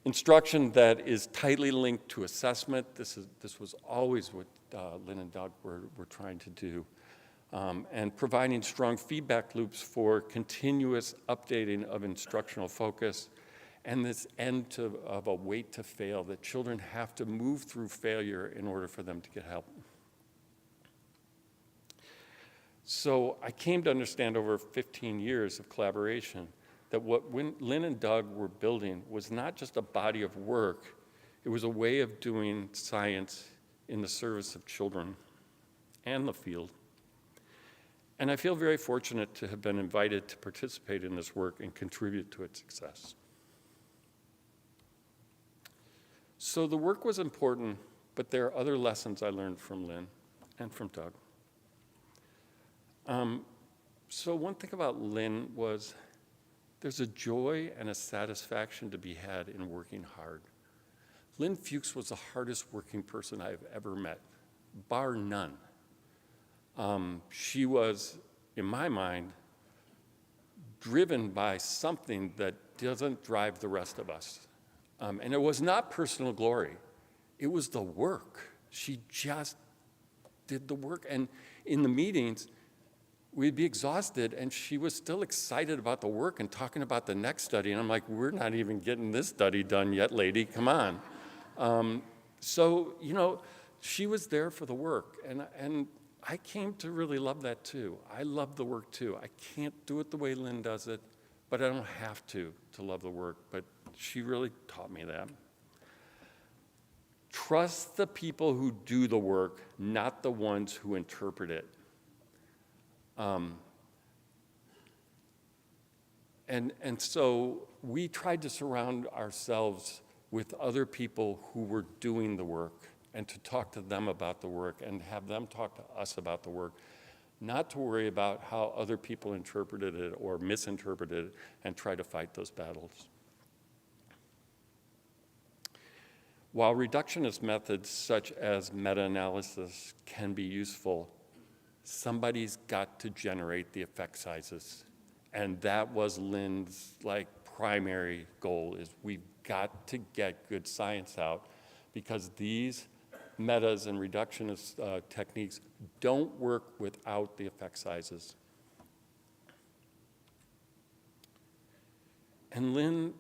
Instruction that is tightly linked to assessment. This was always what Lynn and Doug were trying to do. And providing strong feedback loops for continuous updating of instructional focus, and this end of a wait to fail, that children have to move through failure in order for them to get help. So I came to understand over 15 years of collaboration that what Lynn and Doug were building was not just a body of work, it was a way of doing science in the service of children and the field. And I feel very fortunate to have been invited to participate in this work and contribute to its success. So the work was important, but there are other lessons I learned from Lynn and from Doug. So one thing about Lynn was there's a joy and a satisfaction to be had in working hard. Lynn Fuchs was the hardest working person I've ever met, bar none. She was, in my mind, driven by something that doesn't drive the rest of us. And it was not personal glory. It was the work. She just did the work. And in the meetings, we'd be exhausted, and she was still excited about the work and talking about the next study. And I'm like, we're not even getting this study done yet, lady, come on. So, you know, she was there for the work. And I came to really love that too. I love the work too. I can't do it the way Lynn does it, but I don't have to love the work. But she really taught me that. Trust the people who do the work, not the ones who interpret it. And so we tried to surround ourselves with other people who were doing the work and to talk to them about the work and have them talk to us about the work, not to worry about how other people interpreted it or misinterpreted it and try to fight those battles. While reductionist methods such as meta-analysis can be useful, somebody's got to generate the effect sizes. And that was Lynn's primary goal, is we've got to get good science out, because these metas and reductionist techniques don't work without the effect sizes. And Lynn,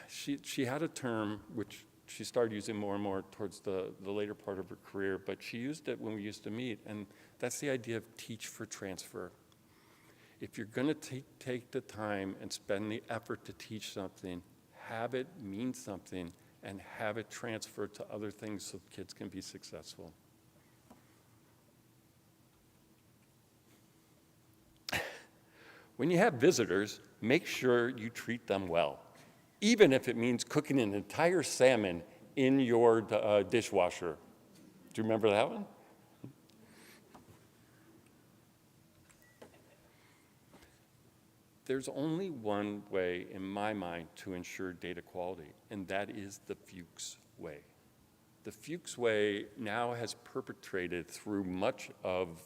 she had a term which she started using more and more towards the later part of her career, but she used it when we used to meet, and that's the idea of teach for transfer. If you're going to take the time and spend the effort to teach something, have it mean something and have it transfer to other things so kids can be successful. When you have visitors, make sure you treat them well, even if it means cooking an entire salmon in your dishwasher. Do you remember that one? There's only one way, in my mind, to ensure data quality, and that is the Fuchs way. The Fuchs way now has perpetrated through much of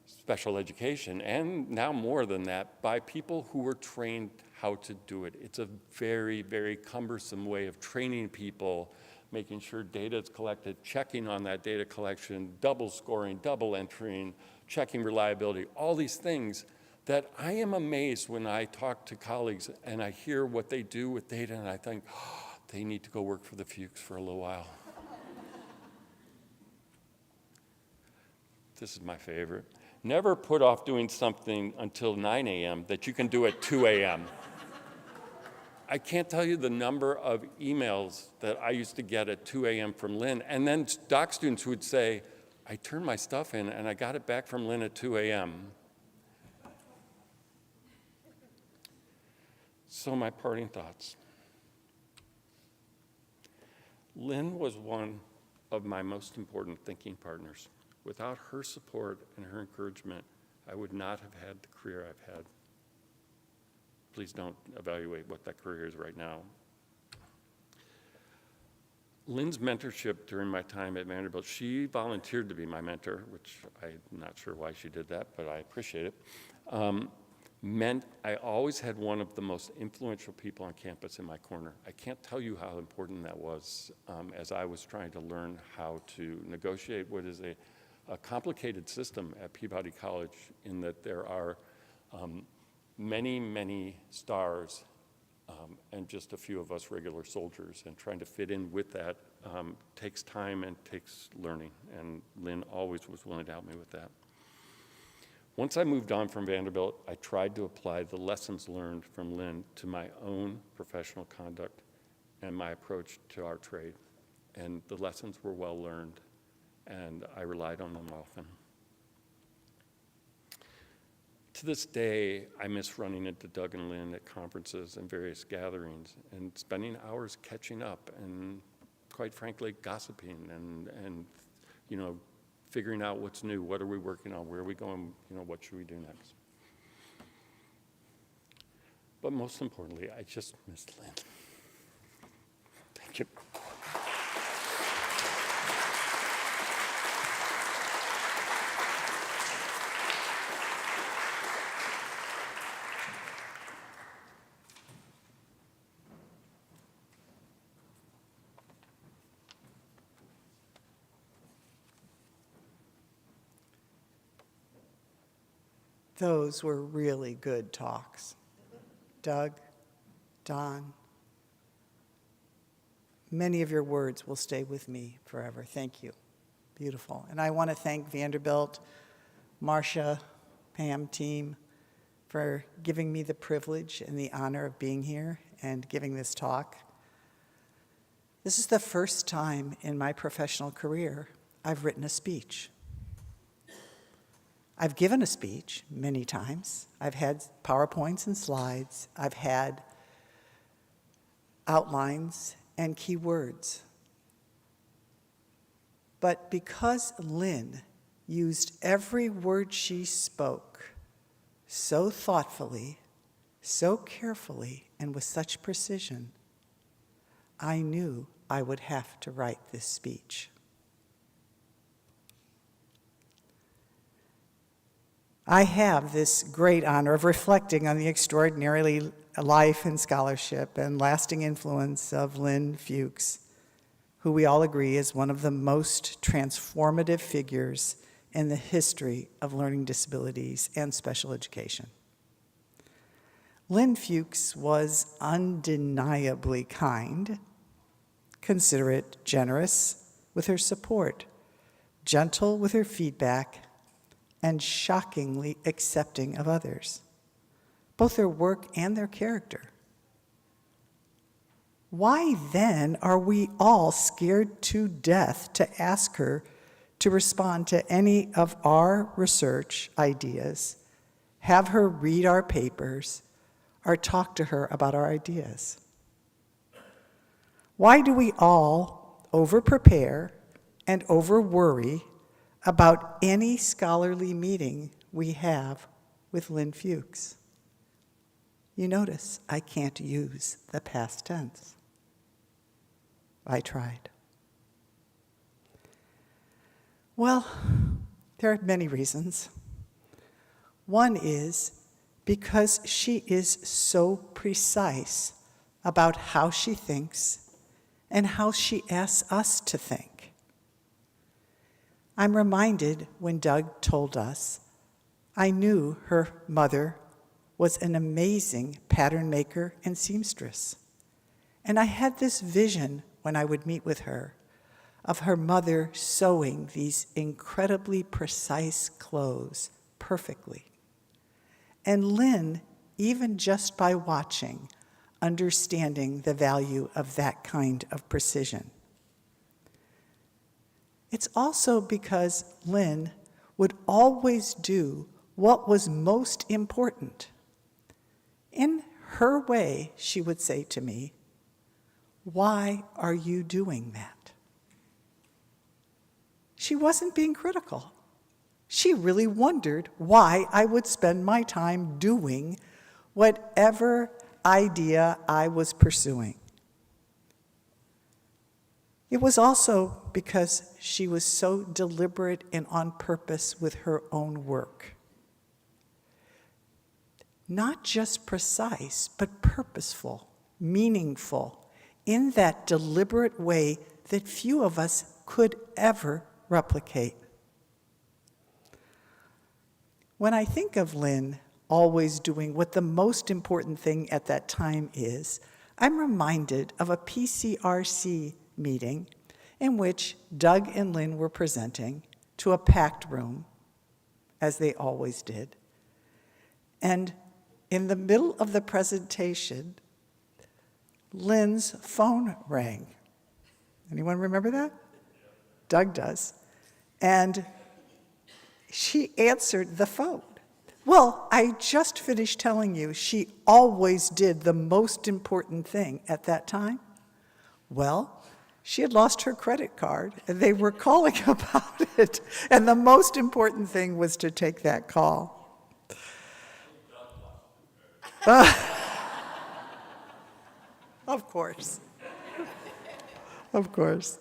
special education, and now more than that, by people who were trained how to do it. It's a very, very cumbersome way of training people, making sure data is collected, checking on that data collection, double scoring, double entering, checking reliability, all these things that I am amazed when I talk to colleagues and I hear what they do with data, and I think, oh, they need to go work for the Fuchs for a little while. This is my favorite. Never put off doing something until 9 a.m. that you can do at 2 a.m. I can't tell you the number of emails that I used to get at 2 a.m. from Lynn, and then doc students who would say, I turned my stuff in and I got it back from Lynn at 2 a.m. So my parting thoughts. Lynn was one of my most important thinking partners. Without her support and her encouragement, I would not have had the career I've had. Please don't evaluate what that career is right now. Lynn's mentorship during my time at Vanderbilt, she volunteered to be my mentor, which I'm not sure why she did that, but I appreciate it, meant I always had one of the most influential people on campus in my corner. I can't tell you how important that was as I was trying to learn how to negotiate what is a complicated system at Peabody College, in that there are many, many stars and just a few of us regular soldiers, and trying to fit in with that takes time and takes learning, and Lynn always was willing to help me with that. Once I moved on from Vanderbilt, I tried to apply the lessons learned from Lynn to my own professional conduct and my approach to our trade, and the lessons were well learned, and I relied on them often. To this day, I miss running into Doug and Lynn at conferences and various gatherings and spending hours catching up and, quite frankly, gossiping and you know, figuring out what's new, what are we working on, where are we going, you know, what should we do next. But most importantly, I just miss Lynn. Thank you. Those were really good talks. Doug, Don, many of your words will stay with me forever. Thank you. Beautiful. And I want to thank Vanderbilt, Marcia, Pam team for giving me the privilege and the honor of being here and giving this talk. This is the first time in my professional career I've written a speech. I've given a speech many times. I've had PowerPoints and slides. I've had outlines and key words. But because Lynn used every word she spoke so thoughtfully, so carefully, and with such precision, I knew I would have to write this speech. I have this great honor of reflecting on the extraordinary life and scholarship and lasting influence of Lynn Fuchs, who we all agree is one of the most transformative figures in the history of learning disabilities and special education. Lynn Fuchs was undeniably kind, considerate, generous with her support, gentle with her feedback, and shockingly accepting of others, both their work and their character. Why then are we all scared to death to ask her to respond to any of our research ideas, have her read our papers, or talk to her about our ideas? Why do we all over-prepare and over-worry about any scholarly meeting we have with Lynn Fuchs? You notice I can't use the past tense. I tried. Well, there are many reasons. One is because she is so precise about how she thinks and how she asks us to think. I'm reminded when Doug told us, I knew her mother was an amazing pattern maker and seamstress. And I had this vision when I would meet with her of her mother sewing these incredibly precise clothes perfectly. And Lynn, even just by watching, understanding the value of that kind of precision. It's also because Lynn would always do what was most important. In her way, she would say to me, "Why are you doing that?" She wasn't being critical. She really wondered why I would spend my time doing whatever idea I was pursuing. It was also because she was so deliberate and on purpose with her own work. Not just precise, but purposeful, meaningful, in that deliberate way that few of us could ever replicate. When I think of Lynn always doing what the most important thing at that time is, I'm reminded of a PCRC meeting in which Doug and Lynn were presenting to a packed room, as they always did. And in the middle of the presentation, Lynn's phone rang. Anyone remember that? Doug does. And she answered the phone. Well, I just finished telling you she always did the most important thing at that time. Well, she had lost her credit card, and they were calling about it. And the most important thing was to take that call. Of course. Of course.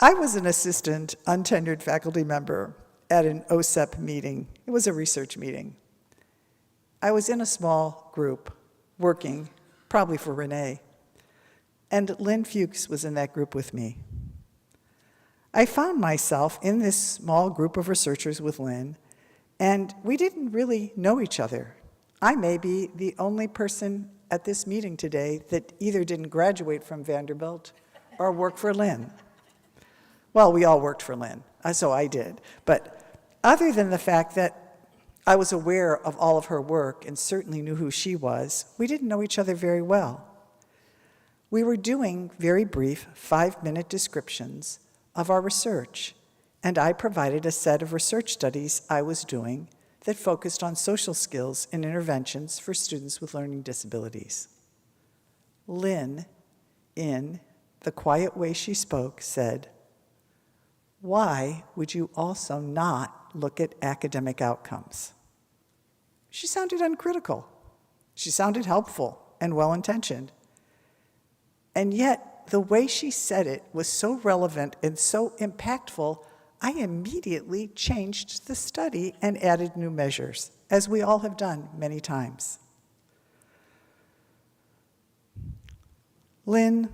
I was an assistant, untenured faculty member at an OSEP meeting. It was a research meeting. I was in a small group working, probably for Renee, and Lynn Fuchs was in that group with me. I found myself in this small group of researchers with Lynn, and we didn't really know each other. I may be the only person at this meeting today that either didn't graduate from Vanderbilt or work for Lynn. Well, we all worked for Lynn, so I did. But other than the fact that I was aware of all of her work and certainly knew who she was, we didn't know each other very well. We were doing very brief 5-minute descriptions of our research, and I provided a set of research studies I was doing that focused on social skills and interventions for students with learning disabilities. Lynn, in the quiet way she spoke, said, "Why would you also not look at academic outcomes?" She sounded uncritical. She sounded helpful and well-intentioned. And yet, the way she said it was so relevant and so impactful, I immediately changed the study and added new measures, as we all have done many times. Lynn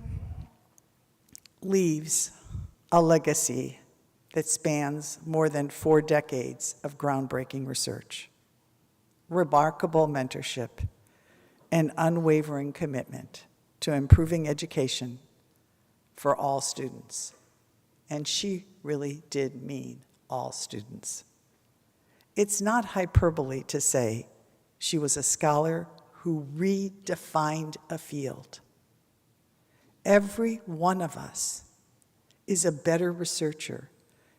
leaves a legacy that spans more than 4 decades of groundbreaking research, remarkable mentorship, and unwavering commitment to improving education for all students. And she really did mean all students. It's not hyperbole to say she was a scholar who redefined a field. Every one of us is a better researcher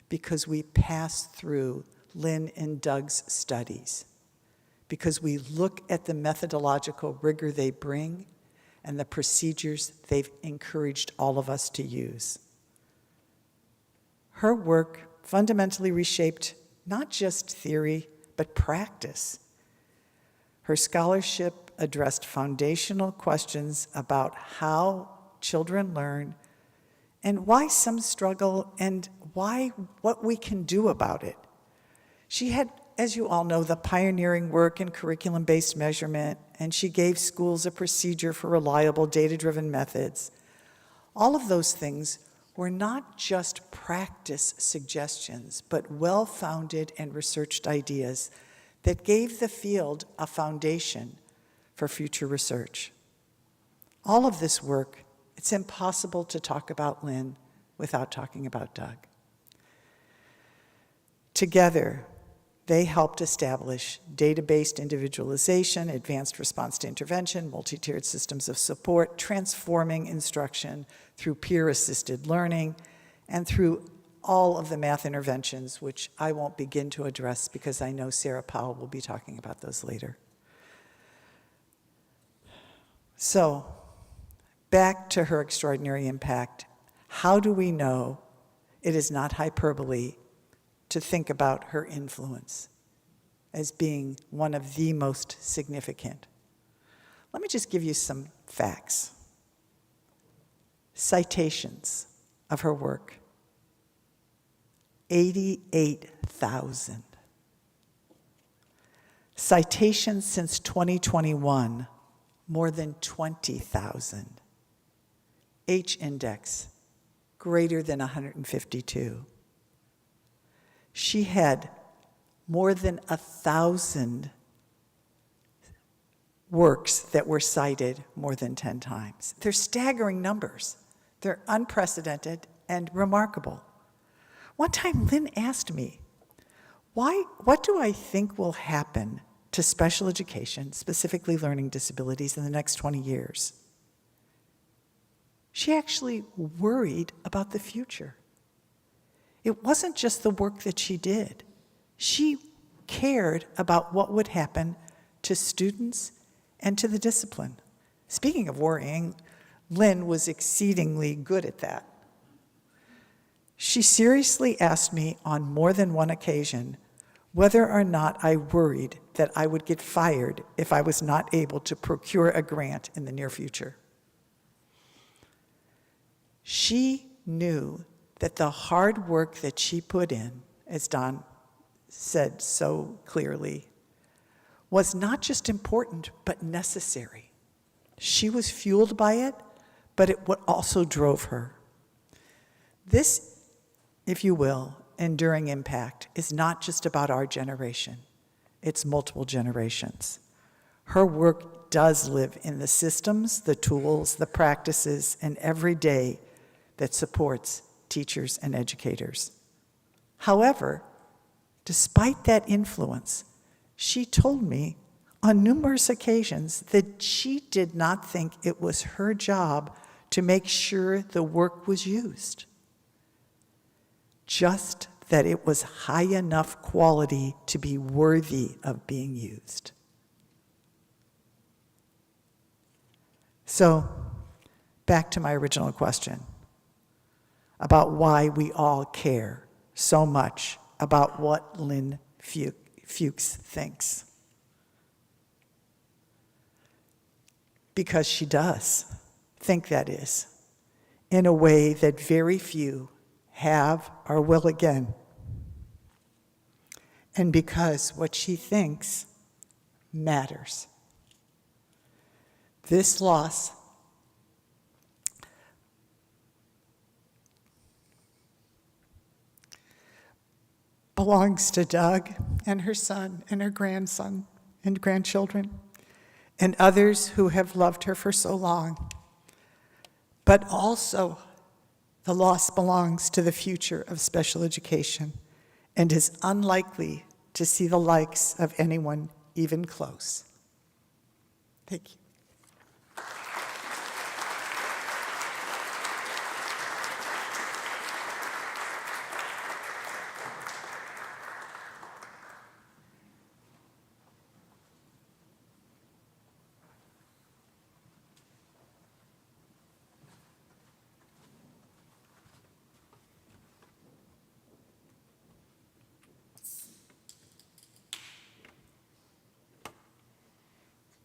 because we pass through Lynn and Doug's studies, because we look at the methodological rigor they bring and the procedures they've encouraged all of us to use. Her work fundamentally reshaped not just theory, but practice. Her scholarship addressed foundational questions about how children learn and why some struggle and what we can do about it. She had, as you all know, the pioneering work in curriculum-based measurement, and she gave schools a procedure for reliable data-driven methods. All of those things were not just practice suggestions, but well-founded and researched ideas that gave the field a foundation for future research. All of this work, it's impossible to talk about Lynn without talking about Doug. Together, They helped establish data-based individualization, advanced response to intervention, multi-tiered systems of support, transforming instruction through peer-assisted learning, and through all of the math interventions, which I won't begin to address because I know Sarah Powell will be talking about those later. So, back to her extraordinary impact. How do we know it is not hyperbole to think about her influence as being one of the most significant? Let me just give you some facts. Citations of her work: 88,000. Citations since 2021, more than 20,000. H-index, greater than 152. She had more than 1,000 works that were cited more than 10 times. They're staggering numbers. They're unprecedented and remarkable. One time, Lynn asked me, what do I think will happen to special education, specifically learning disabilities, in the next 20 years? She actually worried about the future. It wasn't just the work that she did. She cared about what would happen to students and to the discipline. Speaking of worrying, Lynn was exceedingly good at that. She seriously asked me on more than one occasion whether or not I worried that I would get fired if I was not able to procure a grant in the near future. She knew that the hard work that she put in, as Don said so clearly, was not just important, but necessary. She was fueled by it, but it what also drove her. This, if you will, enduring impact is not just about our generation. It's multiple generations. Her work does live in the systems, the tools, the practices, and every day that supports teachers and educators. However, despite that influence, she told me on numerous occasions that she did not think it was her job to make sure the work was used, just that it was high enough quality to be worthy of being used. So, back to my original question about why we all care so much about what Lynn Fuchs thinks. Because she does think, that is, in a way that very few have or will again. And because what she thinks matters. This loss belongs to Doug and her son and her grandson and grandchildren and others who have loved her for so long. But also, the loss belongs to the future of special education and is unlikely to see the likes of anyone even close. Thank you.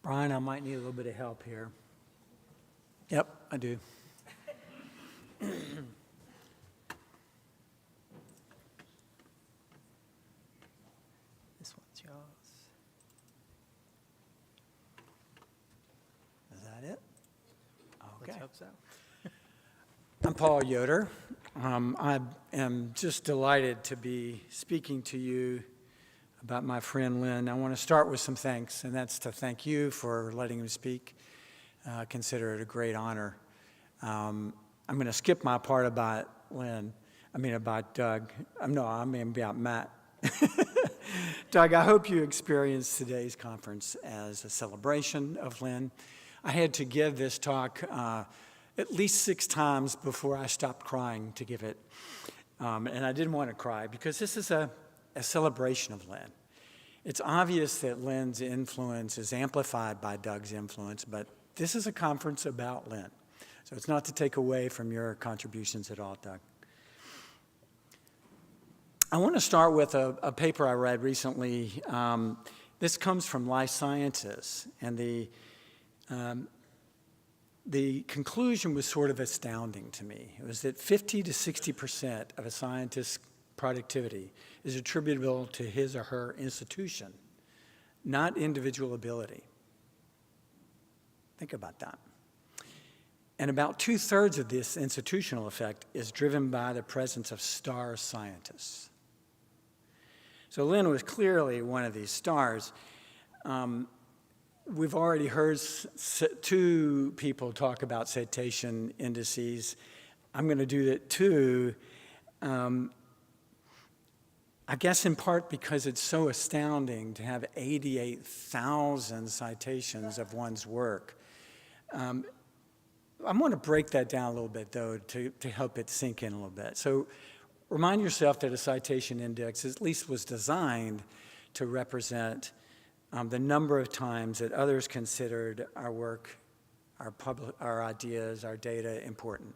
Brian, I might need a little bit of help here. Yep, I do. This one's yours. Is that it? Okay. Let's hope so. I'm Paul Yoder. I am just delighted to be speaking to you about my friend Lynn. I want to start with some thanks, and that's to thank you for letting me speak. Consider it a great honor. I'm going to skip my part about Lynn. About Doug. I mean about Matt. Doug, I hope you experienced today's conference as a celebration of Lynn. I had to give this talk at least 6 times before I stopped crying to give it. And I didn't want to cry because this is a celebration of Lynn. It's obvious that Lynn's influence is amplified by Doug's influence, but this is a conference about Lynn. So it's not to take away from your contributions at all, Doug. I want to start with a paper I read recently. This comes from Life Sciences, and the conclusion was sort of astounding to me. It was that 50 to 60% of a scientist's productivity is attributable to his or her institution, not individual ability. Think about that. And about 2/3 of this institutional effect is driven by the presence of star scientists. So Lynn was clearly one of these stars. We've already heard 2 people talk about citation indices. I'm going to do that too. I guess in part because it's so astounding to have 88,000 citations of one's work. I'm going to break that down a little bit, though, to help it sink in a little bit. So remind yourself that a citation index at least was designed to represent the number of times that others considered our work, our ideas, our data important.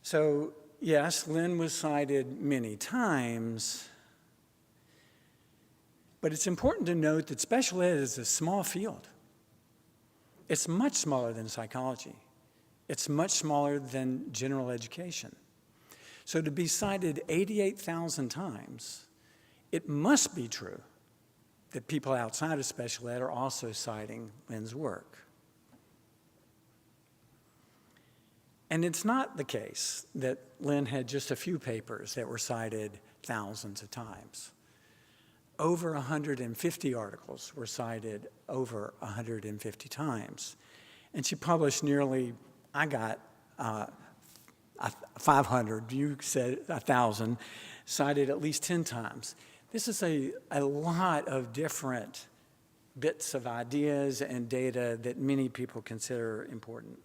So yes, Lynn was cited many times, but it's important to note that special ed is a small field. It's much smaller than psychology. It's much smaller than general education. So to be cited 88,000 times, it must be true that people outside of special ed are also citing Lynn's work. And it's not the case that Lynn had just a few papers that were cited thousands of times. Over 150 articles were cited over 150 times. And she published nearly, I got 500, you said 1,000, cited at least 10 times. This is a lot of different bits of ideas and data that many people consider important.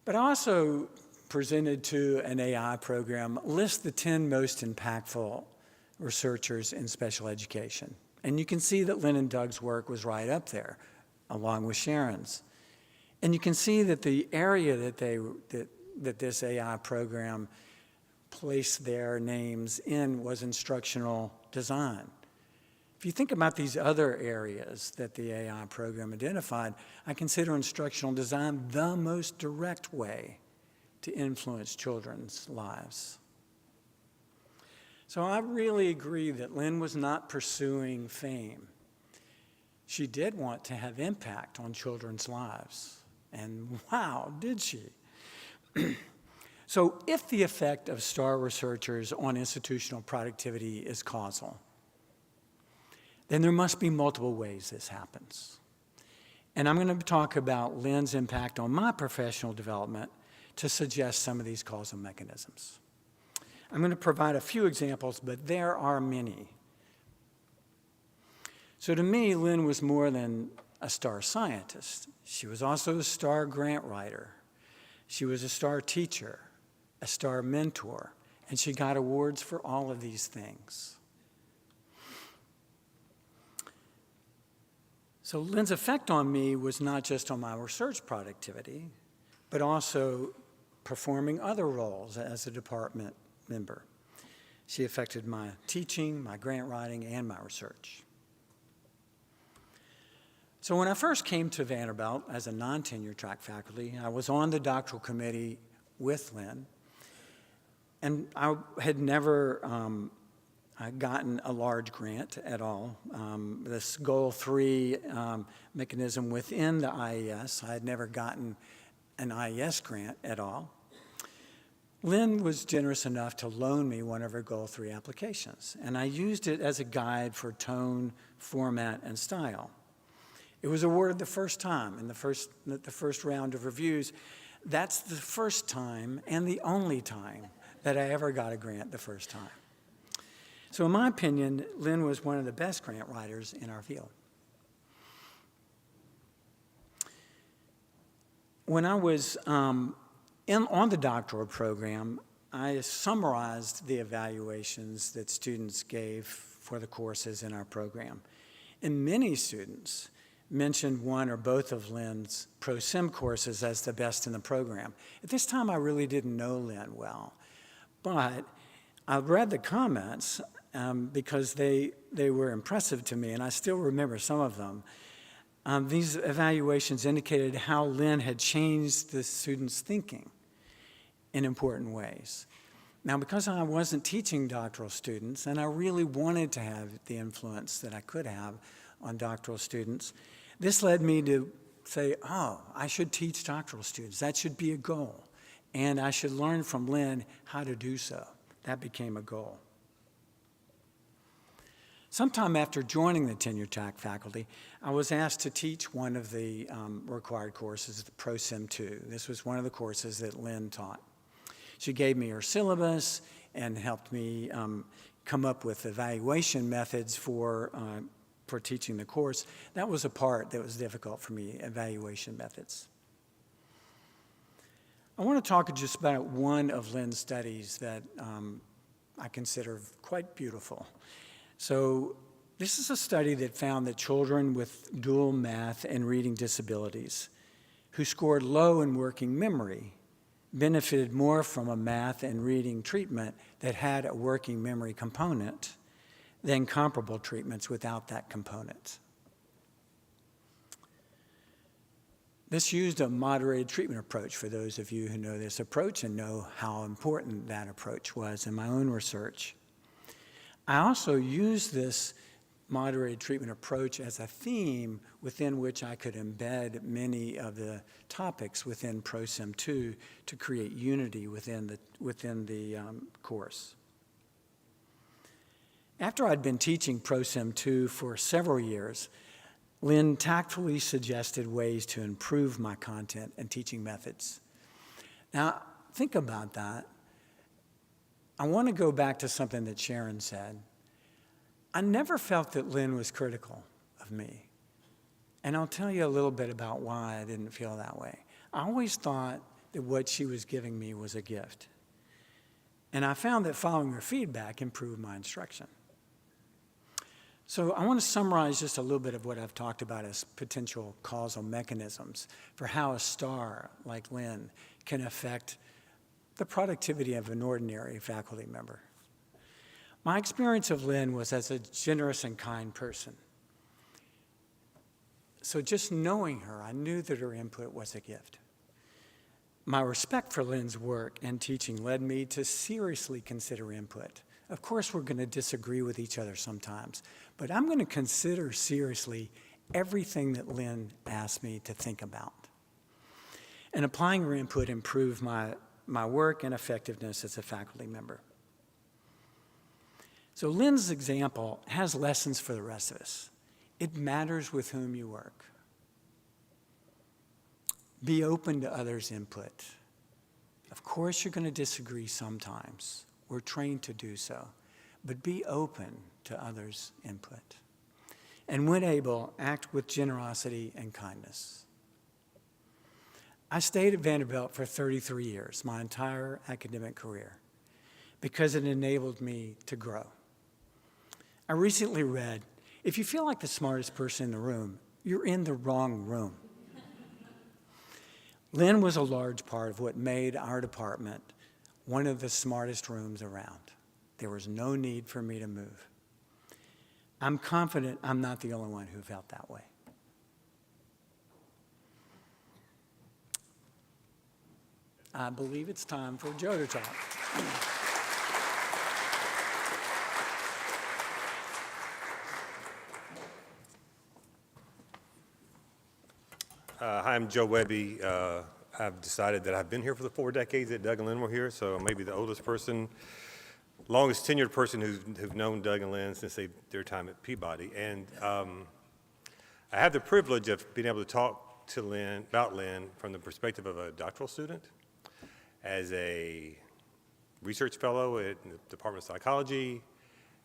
But I also presented to an AI program, list the 10 most impactful researchers in special education. And you can see that Lynn and Doug's work was right up there, along with Sharon's. And you can see that the area that this AI program placed their names in was instructional design. If you think about these other areas that the AI program identified, I consider instructional design the most direct way to influence children's lives. So I really agree that Lynn was not pursuing fame. She did want to have impact on children's lives. And wow, did she? So if the effect of star researchers on institutional productivity is causal, then there must be multiple ways this happens. And I'm going to talk about Lynn's impact on my professional development to suggest some of these causal mechanisms. I'm going to provide a few examples, but there are many. So to me, Lynn was more than a star scientist. She was also a star grant writer. She was a star teacher, a star mentor, and she got awards for all of these things. So Lynn's effect on me was not just on my research productivity, but also performing other roles as a department member. She affected my teaching, my grant writing, and my research. So when I first came to Vanderbilt as a non-tenure track faculty, I was on the doctoral committee with Lynn, and I had never gotten a large grant at all. This Goal 3 mechanism within the IES, I had never gotten an IES grant at all. Lynn was generous enough to loan me one of her Goal 3 applications, and I used it as a guide for tone, format, and style. It was awarded the first time in the first round of reviews. That's the first time and the only time that I ever got a grant the first time. So in my opinion, Lynn was one of the best grant writers in our field. When I was on the doctoral program, I summarized the evaluations that students gave for the courses in our program. And many students mentioned one or both of Lynn's pro-sim courses as the best in the program. At this time, I really didn't know Lynn well, but I read the comments because they were impressive to me, and I still remember some of them. These evaluations indicated how Lynn had changed the students' thinking in important ways. Now, because I wasn't teaching doctoral students, and I really wanted to have the influence that I could have on doctoral students, this led me to say, oh, I should teach doctoral students. That should be a goal. And I should learn from Lynn how to do so. That became a goal. Sometime after joining the tenure track faculty, I was asked to teach one of the required courses, the ProSim 2. This was one of the courses that Lynn taught. She gave me her syllabus and helped me come up with evaluation methods for teaching the course. That was a part that was difficult for me, evaluation methods. I want to talk just about one of Lynn's studies that I consider quite beautiful. So this is a study that found that children with dual math and reading disabilities who scored low in working memory benefited more from a math and reading treatment that had a working memory component than comparable treatments without that component. This used a moderated treatment approach for those of you who know this approach and know how important that approach was in my own research. I also used this moderated treatment approach as a theme within which I could embed many of the topics within ProSim 2 to create unity within the course. After I'd been teaching ProSim 2 for several years, Lynn tactfully suggested ways to improve my content and teaching methods. Now, think about that. I want to go back to something that Sharon said. I never felt that Lynn was critical of me. And I'll tell you a little bit about why I didn't feel that way. I always thought that what she was giving me was a gift. And I found that following her feedback improved my instruction. So I want to summarize just a little bit of what I've talked about as potential causal mechanisms for how a star like Lynn can affect the productivity of an ordinary faculty member. My experience of Lynn was as a generous and kind person. So just knowing her, I knew that her input was a gift. My respect for Lynn's work and teaching led me to seriously consider input. Of course, we're going to disagree with each other sometimes, but I'm going to consider seriously everything that Lynn asked me to think about. And applying her input improved my work and effectiveness as a faculty member. So Lynn's example has lessons for the rest of us. It matters with whom you work. Be open to others' input. Of course, you're going to disagree sometimes. We're trained to do so. But be open to others' input. And when able, act with generosity and kindness. I stayed at Vanderbilt for 33 years, my entire academic career, because it enabled me to grow. I recently read, if you feel like the smartest person in the room, you're in the wrong room. Lynn was a large part of what made our department one of the smartest rooms around. There was no need for me to move. I'm confident I'm not the only one who felt that way. I believe it's time for Joe to talk. Hi, I'm Joe Webby. I've decided that I've been here for the 4 decades that Doug and Lynn were here, so maybe the oldest person, longest tenured person who've known Doug and Lynn since their time at Peabody. And I have the privilege of being able to talk to Lynn, about Lynn, from the perspective of a doctoral student, as a research fellow at the Department of Psychology,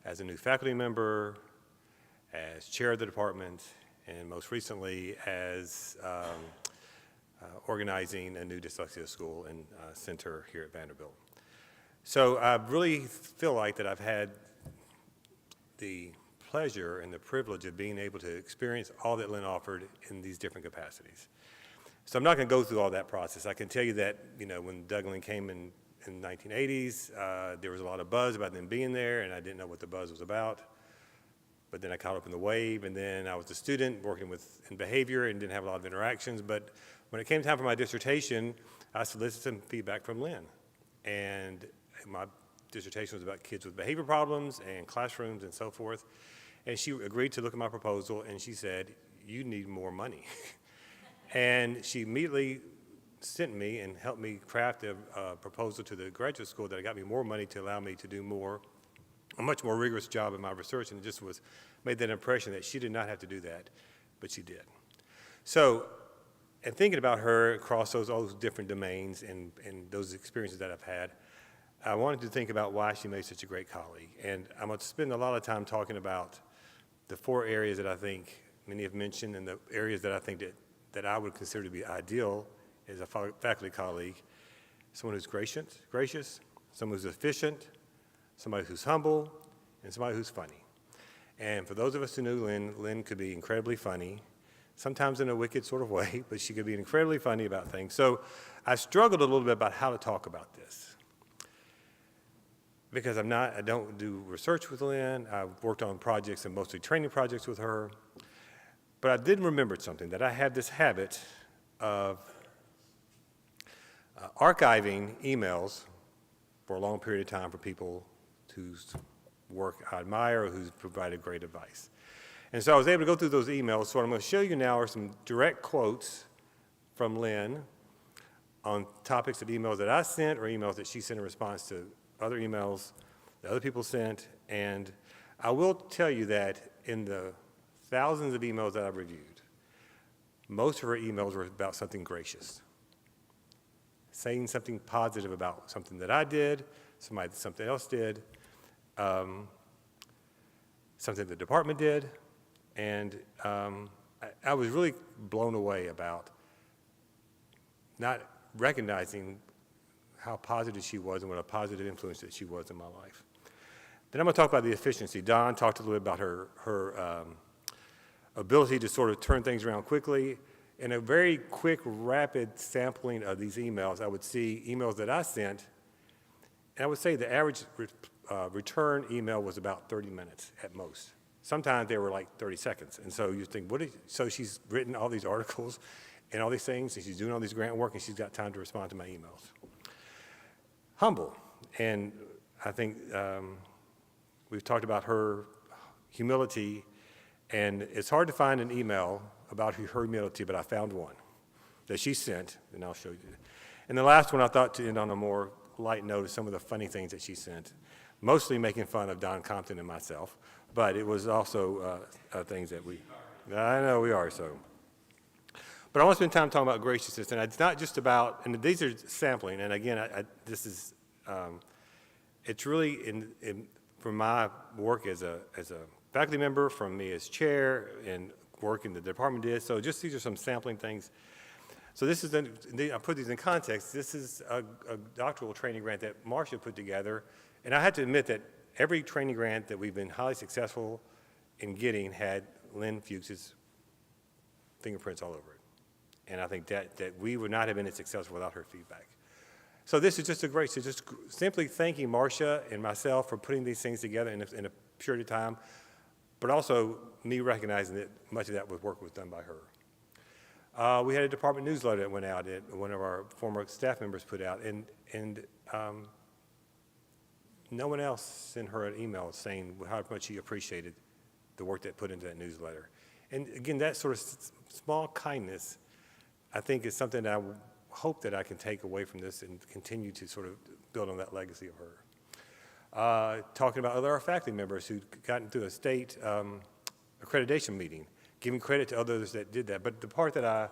as a new faculty member, as chair of the department, and most recently as organizing a new dyslexia school and center here at Vanderbilt. So I really feel like that I've had the pleasure and the privilege of being able to experience all that Lynn offered in these different capacities. So I'm not going to go through all that process. I can tell you that, when Doug and Lynn came in the 1980s, there was a lot of buzz about them being there, and I didn't know what the buzz was about. But then I caught up in the wave, and then I was a student working in behavior and didn't have a lot of interactions. But when it came time for my dissertation, I solicited some feedback from Lynn. And my dissertation was about kids with behavior problems and classrooms and so forth. And she agreed to look at my proposal, and she said, "You need more money." And she immediately sent me and helped me craft a proposal to the graduate school that got me more money to allow me to do a much more rigorous job in my research, and it just made that impression that she did not have to do that, but she did. So, and thinking about her across all those different domains and those experiences that I've had, I wanted to think about why she made such a great colleague. And I'm going to spend a lot of time talking about the 4 areas that I think many have mentioned, and the areas that I think that I would consider to be ideal as a faculty colleague. Someone who's gracious, someone who's efficient, somebody who's humble, and somebody who's funny. And for those of us who knew Lynn could be incredibly funny, sometimes in a wicked sort of way, but she could be incredibly funny about things. So I struggled a little bit about how to talk about this. Because I don't do research with Lynn. I've worked on projects and mostly training projects with her. But I did remember something, that I have this habit of archiving emails for a long period of time for people whose work I admire or who's provided great advice. And so I was able to go through those emails. So what I'm going to show you now are some direct quotes from Lynn on topics of emails that I sent or emails that she sent in response to other emails that other people sent. And I will tell you that in the thousands of emails that I've reviewed, most of her emails were about something gracious, saying something positive about something that I did, something else did, something the department did, and I was really blown away about not recognizing how positive she was and what a positive influence that she was in my life. Then I'm going to talk about the efficiency. Dawn talked a little bit about her ability to sort of turn things around quickly. In a very quick, rapid sampling of these emails, I would see emails that I sent, and I would say the average return email was about 30 minutes at most. Sometimes they were like 30 seconds. And so you think, so she's written all these articles and all these things, and she's doing all these grant work, and she's got time to respond to my emails. Humble. And I think we've talked about her humility, and it's hard to find an email about her humility, but I found one that she sent, and I'll show you. And the last one I thought to end on a more light note is some of the funny things that she sent, mostly making fun of Don Compton and myself, but it was also things that I know we are, so. But I want to spend time talking about graciousness, and it's not just about, and these are sampling, and again, this is, it's really from my work as a faculty member, from me as chair, and work in the department did, so just these are some sampling things. So this is, I put these in context, this is a doctoral training grant that Marcia put together, and I have to admit that every training grant that we've been highly successful in getting had Lynn Fuchs's fingerprints all over it. And I think that we would not have been as successful without her feedback. So this is just a great, so just simply thanking Marcia and myself for putting these things together in a period of time, but also me recognizing that much of that work was done by her. We had a department newsletter that went out that one of our former staff members put out, and no one else sent her an email saying how much she appreciated the work that put into that newsletter. And again, that sort of small kindness, I think, is something that I hope that I can take away from this and continue to sort of build on that legacy of her. Talking about other faculty members who got into a state accreditation meeting, giving credit to others that did that. But the part that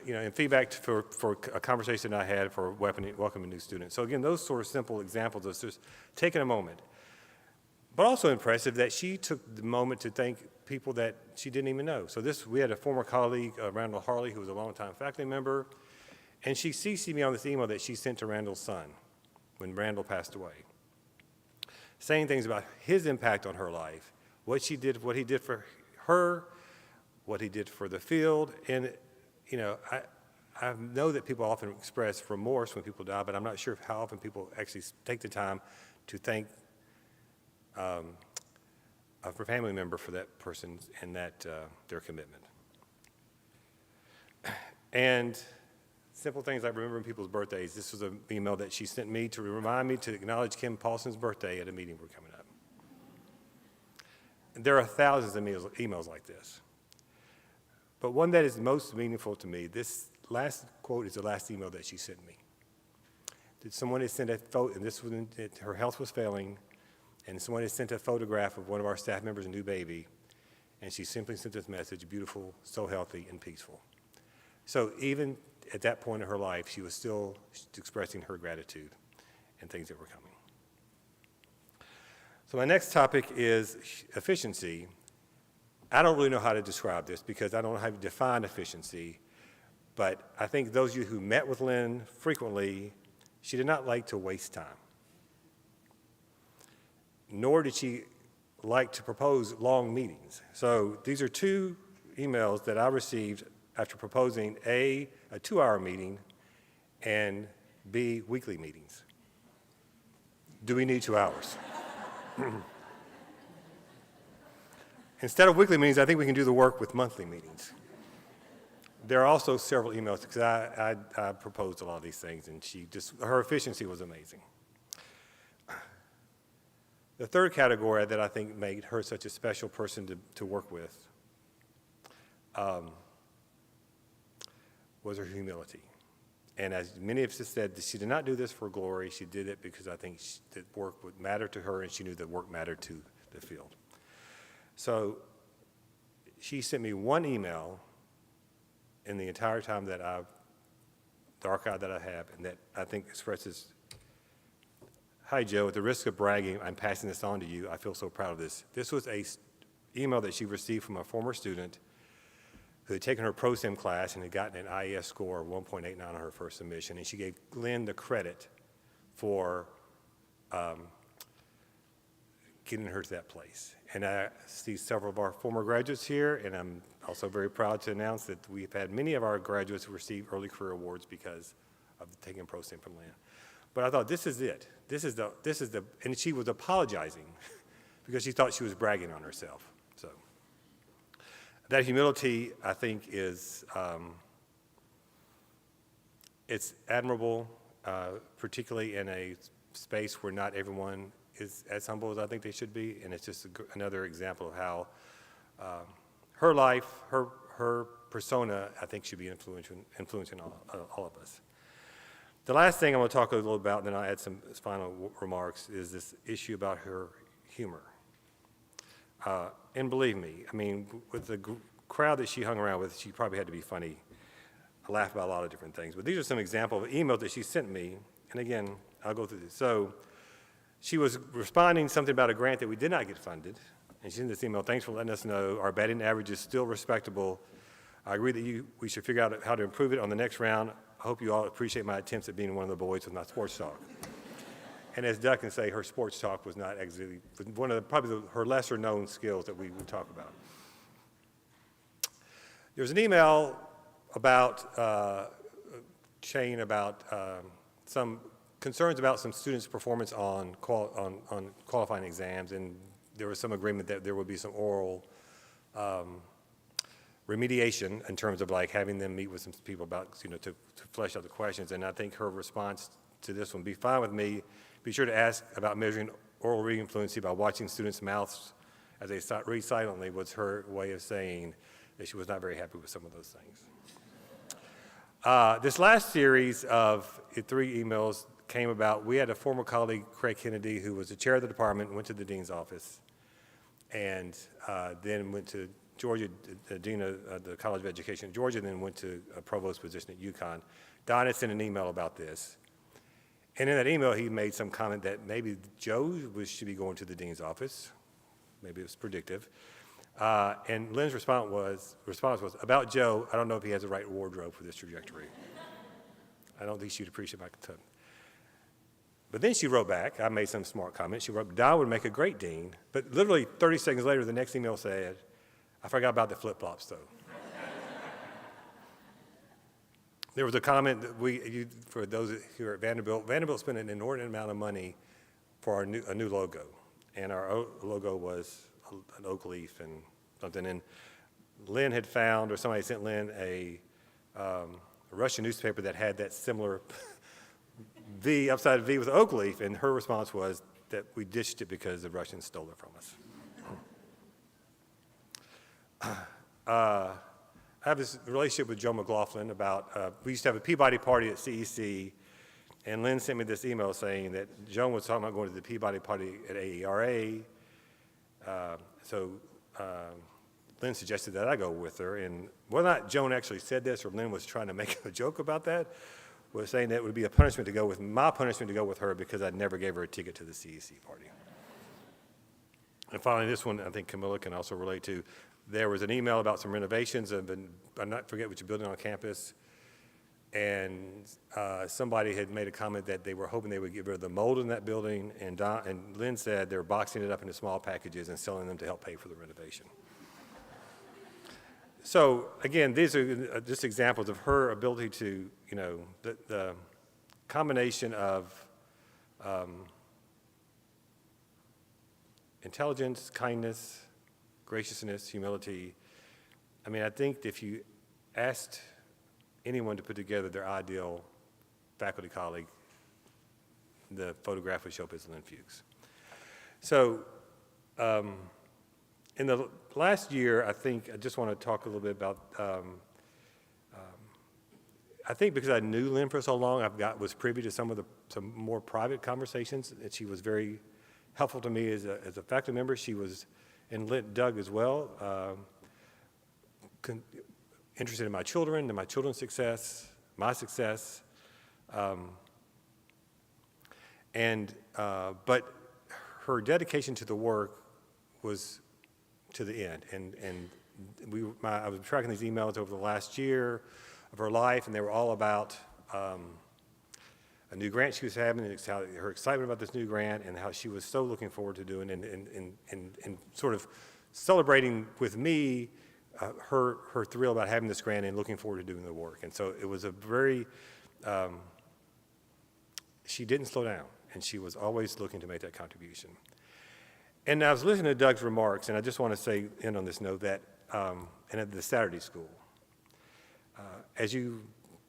and feedback for a conversation I had for welcoming new students. So again, those sort of simple examples of just taking a moment. But also impressive that she took the moment to thank people that she didn't even know. So we had a former colleague, Randall Harley, who was a longtime faculty member, and she CC'd me on this email that she sent to Randall's son when Randall passed away, saying things about his impact on her life, what he did for her, what he did for the field. And, I know that people often express remorse when people die, but I'm not sure how often people actually take the time to thank a family member for that person and their commitment. And simple things like remembering people's birthdays. This was an email that she sent me to remind me to acknowledge Kim Paulson's birthday at a meeting we're coming up. There are thousands of emails like this. But one that is most meaningful to me, this last quote is the last email that she sent me. Someone had sent a photo, and this was her health was failing, and someone had sent a photograph of one of our staff members, a new baby, and she simply sent this message, beautiful, so healthy, and peaceful. So even at that point in her life, she was still expressing her gratitude and things that were coming. So my next topic is efficiency. I don't really know how to describe this because I don't know how to define efficiency, but I think those of you who met with Lynn frequently, she did not like to waste time. Nor did she like to propose long meetings. So these are two emails that I received after proposing A, a 2-hour meeting, and B, weekly meetings. Do we need 2 hours? Instead of weekly meetings, I think we can do the work with monthly meetings. There are also several emails because I proposed a lot of these things, and her efficiency was amazing. The third category that I think made her such a special person to work with was her humility. And as many of us said, she did not do this for glory. She did it because I think that work would matter to her, and she knew that work mattered to the field. So she sent me one email in the entire time that the archive that I have, and that I think expresses, "Hi, Joe, at the risk of bragging, I'm passing this on to you. I feel so proud of this." This was an email that she received from a former student who had taken her pro-sim class and had gotten an IES score of 1.89 on her first submission, and she gave Lynn the credit for getting her to that place. And I see several of our former graduates here, and I'm also very proud to announce that we've had many of our graduates who receive early career awards because of taking pro-sim from Lynn. But I thought, this is it. And she was apologizing because she thought she was bragging on herself. So that humility, I think, is, it's admirable, particularly in a space where not everyone is as humble as I think they should be, and it's just another example of how her life, her persona, I think, should be influencing all of us. The last thing I want to talk a little about, and then I'll add some final remarks, is this issue about her humor. And believe me, I mean, with the crowd that she hung around with, she probably had to be funny. I laughed about a lot of different things. But these are some examples of emails that she sent me, and again, I'll go through this. So she was responding something about a grant that we did not get funded, and she sent this email, "Thanks for letting us know. Our batting average is still respectable. I agree that we should figure out how to improve it on the next round. I hope you all appreciate my attempts at being one of the boys with my sports talk." And as Doug can say, her sports talk was not exactly one of her lesser known skills that we would talk about. There was an email about Shane about some concerns about some students' performance on qualifying exams, and there was some agreement that there would be some oral remediation in terms of like having them meet with some people about, to flesh out the questions. And I think her response to this one, "Be fine with me. Be sure to ask about measuring oral reading fluency by watching students' mouths as they read silently," was her way of saying that she was not very happy with some of those things. This last series of 3 emails came about. We had a former colleague, Craig Kennedy, who was the chair of the department, went to the dean's office, and then went to Georgia, dean of the College of Education at Georgia, then went to a provost position at UConn. Don had sent an email about this. And in that email, he made some comment that maybe Joe should be going to the dean's office. Maybe it was predictive. And Lynn's response was, about Joe, I don't know if he has the right wardrobe for this trajectory. I don't think she'd appreciate my tone. But then she wrote back, I made some smart comment. She wrote, Don would make a great dean. But literally 30 seconds later, the next email said, I forgot about the flip-flops, though. There was a comment that for those who are at Vanderbilt spent an inordinate amount of money for a new logo. And our logo was an oak leaf and something. And Lynn had found, or somebody sent Lynn a Russian newspaper that had that similar V, upside V with an oak leaf, and her response was that we ditched it because the Russians stole it from us. I have this relationship with Joe McLaughlin about, we used to have a Peabody party at CEC, and Lynn sent me this email saying that Joan was talking about going to the Peabody party at AERA, so Lynn suggested that I go with her, and whether or not Joan actually said this or Lynn was trying to make a joke about that, was saying that it would be a punishment to go with, my punishment to go with her because I never gave her a ticket to the CEC party. And finally, this one I think Camilla can also relate to. There was an email about some renovations of, I not forget which building on campus, and somebody had made a comment that they were hoping they would get rid of the mold in that building, and Lynn said they're boxing it up into small packages and selling them to help pay for the renovation. So again, these are just examples of her ability to, the combination of intelligence, kindness, graciousness, humility. I mean, I think if you asked anyone to put together their ideal faculty colleague, the photograph would show up as Lynn Fuchs. So in the last year, I think I just want to talk a little bit about, I think because I knew Lynn for so long, was privy to some more private conversations, and she was very helpful to me as a faculty member. She was, and Doug as well, interested in my children and my children's success, my success. But her dedication to the work was to the end. And I was tracking these emails over the last year of her life, and they were all about a new grant she was having, and her excitement about this new grant, and how she was so looking forward to doing, and sort of celebrating with me her thrill about having this grant and looking forward to doing the work. And so it was a very, she didn't slow down, and she was always looking to make that contribution. And I was listening to Doug's remarks, and I just want to say, end on this note, that, and at the Saturday school,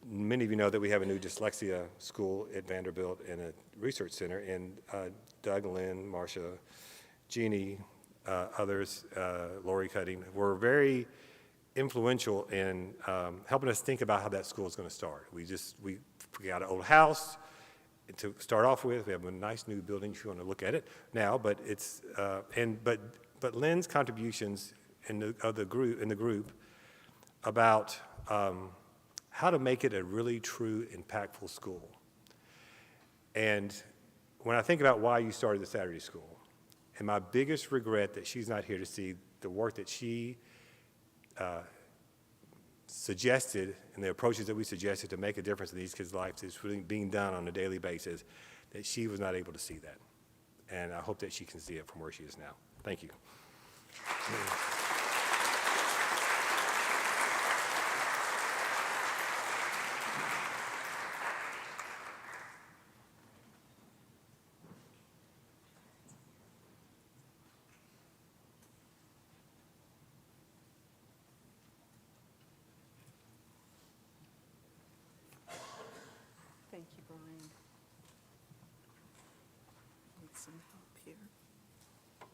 many of you know that we have a new dyslexia school at Vanderbilt and a research center, and Doug, Lynn, Marcia, Jeannie, others, Lori Cutting, were very influential in helping us think about how that school is going to start. We got an old house to start off with. We have a nice new building if you want to look at it now, but it's but Lynn's contributions in the group about how to make it a really true, impactful school. And when I think about why you started the Saturday school, and my biggest regret that she's not here to see the work that she suggested and the approaches that we suggested to make a difference in these kids' lives is really being done on a daily basis, that she was not able to see that. And I hope that she can see it from where she is now. Thank you. Thank you, Brian. Need some help here. Thank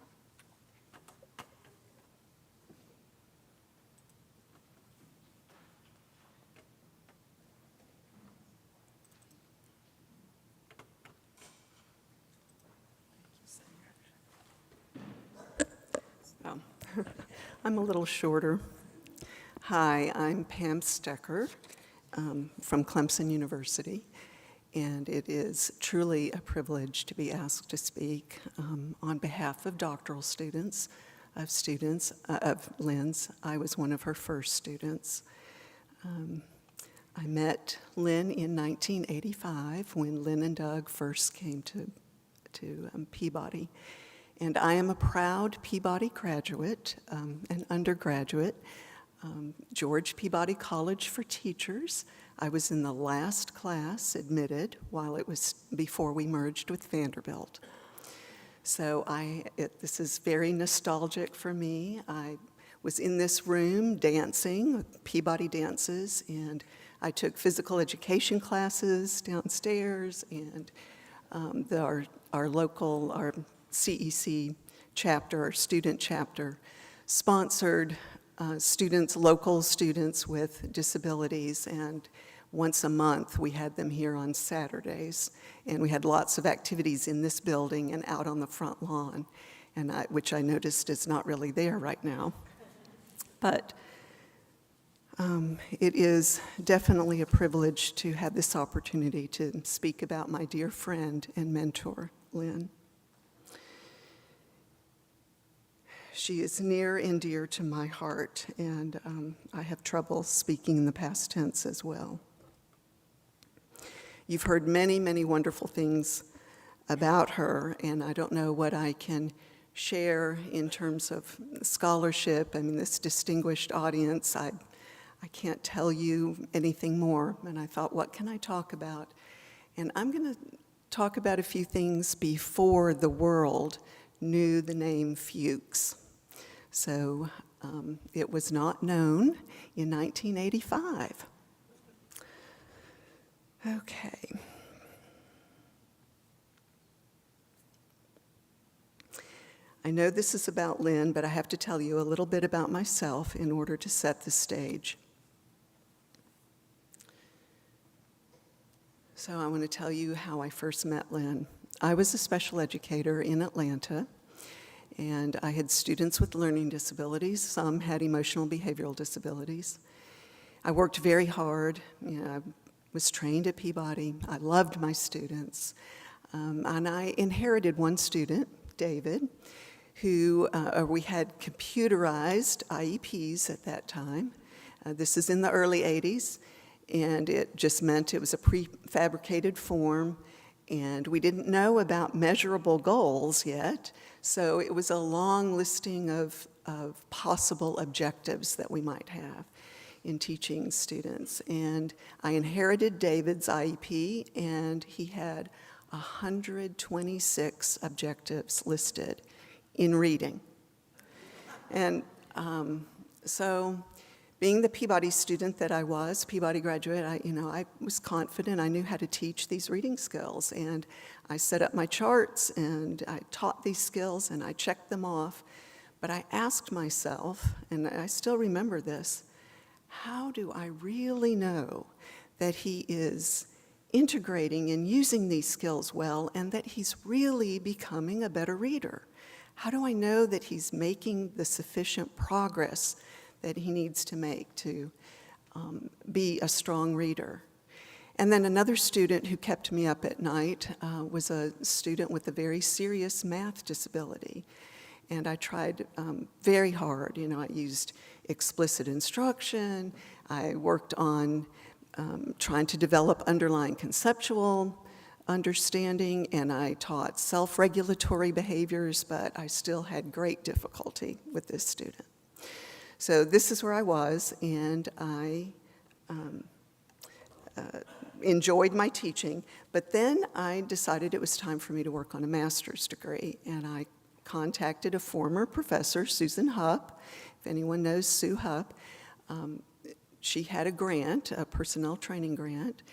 you, Senator. I'm a little shorter. Hi, I'm Pam Stecker from Clemson University, and it is truly a privilege to be asked to speak on behalf of doctoral students, of Lynn's. I was one of her first students. I met Lynn in 1985 when Lynn and Doug first came to Peabody. And I am a proud Peabody graduate, an undergraduate, George Peabody College for Teachers. I was in the last class admitted while it was before we merged with Vanderbilt. So this is very nostalgic for me. I was in this room dancing, Peabody dances, and I took physical education classes downstairs, and our local, our CEC chapter, our student chapter, sponsored local students with disabilities, and once a month we had them here on Saturdays, and we had lots of activities in this building and out on the front lawn, which I noticed is not really there right now. But it is definitely a privilege to have this opportunity to speak about my dear friend and mentor, Lynn. She is near and dear to my heart, and I have trouble speaking in the past tense as well. You've heard many, many wonderful things about her, and I don't know what I can share in terms of scholarship. I mean, this distinguished audience, I can't tell you anything more. And I thought, what can I talk about? And I'm going to talk about a few things before the world knew the name Fuchs. So it was not known in 1985. Okay. I know this is about Lynn, but I have to tell you a little bit about myself in order to set the stage. So I want to tell you how I first met Lynn. I was a special educator in Atlanta, and I had students with learning disabilities. Some had emotional behavioral disabilities. I worked very hard. I was trained at Peabody. I loved my students. And I inherited one student, David, who we had computerized IEPs at that time. This is in the early 80s, and it just meant it was a prefabricated form, and we didn't know about measurable goals yet, so it was a long listing of possible objectives that we might have in teaching students. And I inherited David's IEP, and he had 126 objectives listed in reading. And so being the Peabody student that I was, Peabody graduate, I was confident I knew how to teach these reading skills. And I set up my charts, and I taught these skills, and I checked them off. But I asked myself, and I still remember this, how do I really know that he is integrating and using these skills well, and that he's really becoming a better reader? How do I know that he's making the sufficient progress that he needs to make to be a strong reader? And then another student who kept me up at night was a student with a very serious math disability. And I tried very hard. I used explicit instruction. I worked on trying to develop underlying conceptual understanding, and I taught self-regulatory behaviors, but I still had great difficulty with this student. So this is where I was, and I enjoyed my teaching, but then I decided it was time for me to work on a master's degree, and I contacted a former professor, Susan Hupp. If anyone knows Sue Hupp, she had a grant, a personnel training grant,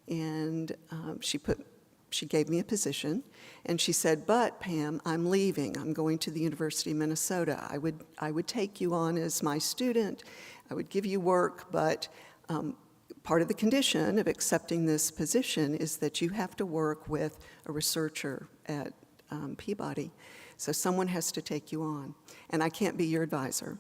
and she gave me a position, and she said, "But Pam, I'm leaving. I'm going to the University of Minnesota. I would take you on as my student. I would give you work, but part of the condition of accepting this position is that you have to work with a researcher at Peabody So someone has to take you on, and I can't be your advisor.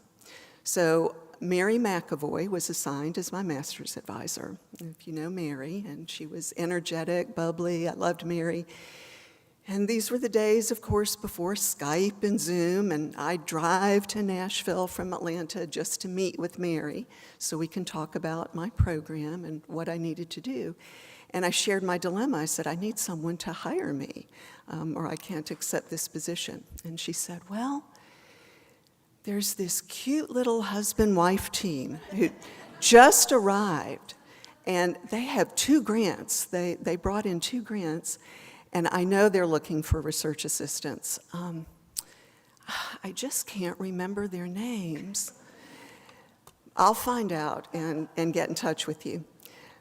So Mary McAvoy was assigned as my master's advisor. If you know Mary, and she was energetic, bubbly. I loved Mary. And these were the days, of course, before Skype and Zoom, and I'd drive to Nashville from Atlanta just to meet with Mary so we can talk about my program and what I needed to do. And I shared my dilemma. I said, I need someone to hire me, or I can't accept this position. And she said, well, there's this cute little husband-wife team who just arrived, and they have 2 grants. They brought in 2 grants, and I know they're looking for research assistants. I just can't remember their names. I'll find out and get in touch with you.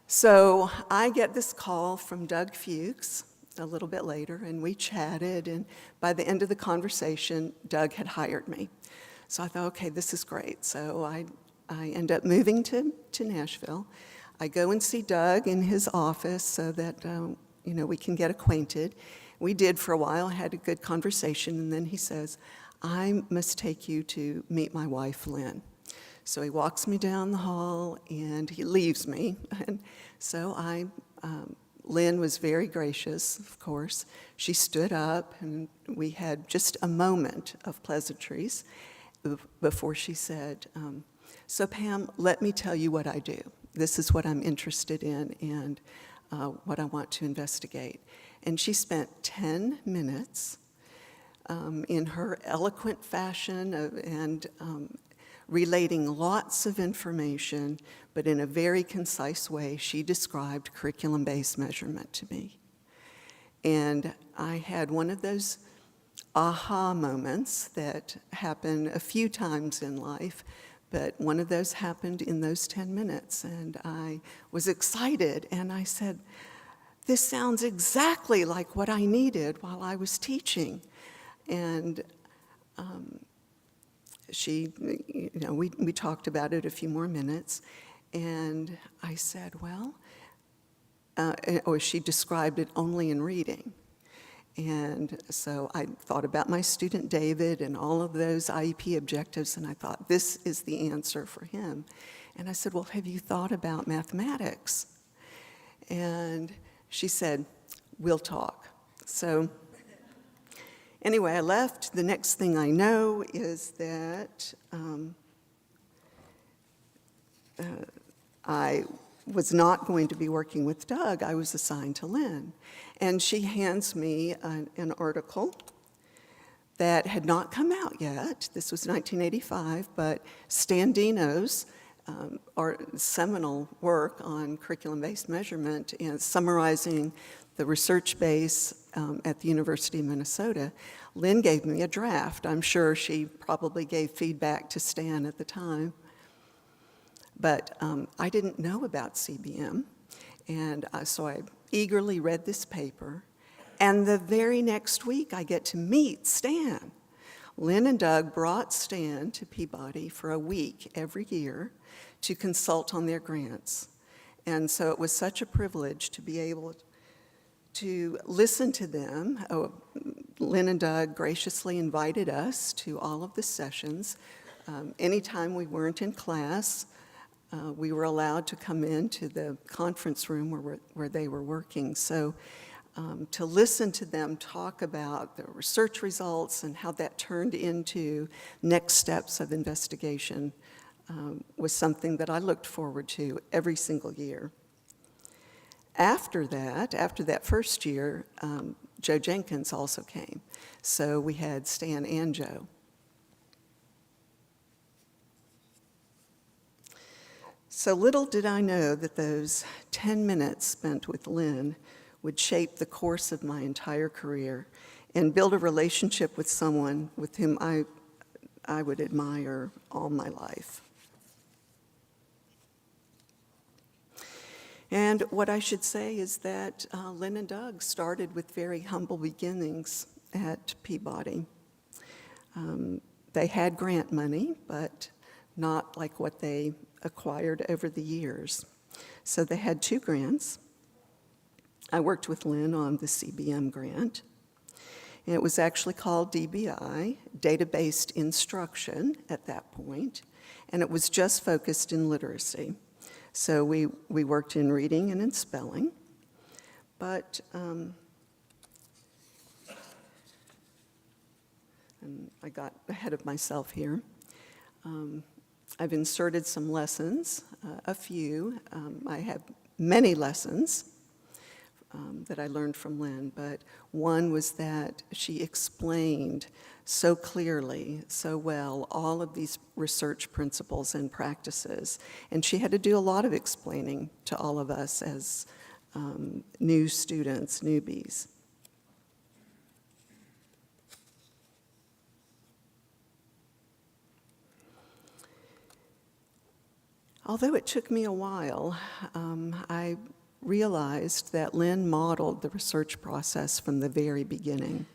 So I get this call from Doug Fuchs a little bit later, and we chatted, and by the end of the conversation, Doug had hired me. So I thought, okay, this is great. So I end up moving to Nashville. I go and see Doug in his office so that we can get acquainted. We did for a while, had a good conversation, and then he says, I must take you to meet my wife, Lynn. So he walks me down the hall, and he leaves me. And so Lynn was very gracious, of course. She stood up, and we had just a moment of pleasantries before she said, so Pam, let me tell you what I do. This is what I'm interested in and what I want to investigate. And she spent 10 minutes in her eloquent fashion and relating lots of information, but in a very concise way. She described curriculum-based measurement to me. And I had one of those aha moments that happen a few times in life, but one of those happened in those 10 minutes, and I was excited, and I said, this sounds exactly like what I needed while I was teaching. And we talked about it a few more minutes, and I said, well, or she described it only in reading. And so I thought about my student David and all of those IEP objectives, and I thought, this is the answer for him. And I said, well, have you thought about mathematics? And she said, we'll talk. So anyway, I left. The next thing I know is that I was not going to be working with Doug. I was assigned to Lynn. And she hands me an article that had not come out yet. This was 1985, but Stan Dino's seminal work on curriculum-based measurement and summarizing the research base at the University of Minnesota. Lynn gave me a draft. I'm sure she probably gave feedback to Stan at the time. But I didn't know about CBM, and so I eagerly read this paper. And the very next week, I get to meet Stan. Lynn and Doug brought Stan to Peabody for a week every year to consult on their grants. And so it was such a privilege to be able to listen to them. Lynn and Doug graciously invited us to all of the sessions. Anytime we weren't in class, we were allowed to come into the conference room where they were working. So to listen to them talk about the research results and how that turned into next steps of investigation was something that I looked forward to every single year. After that first year, Joe Jenkins also came. So we had Stan and Joe. So little did I know that those 10 minutes spent with Lynn would shape the course of my entire career and build a relationship with someone with whom I would admire all my life. And what I should say is that Lynn and Doug started with very humble beginnings at Peabody. They had grant money, but not like what they acquired over the years. So they had 2 grants. I worked with Lynn on the CBM grant. And it was actually called DBI, Data-Based Instruction, at that point, and it was just focused in literacy. So we worked in reading and in spelling, but and I got ahead of myself here. I've inserted some lessons, a few. I have many lessons that I learned from Lynn, but one was that she explained so clearly, so well, all of these research principles and practices. And she had to do a lot of explaining to all of us as new students, newbies. Although it took me a while, I realized that Lynn modeled the research process from the very beginning.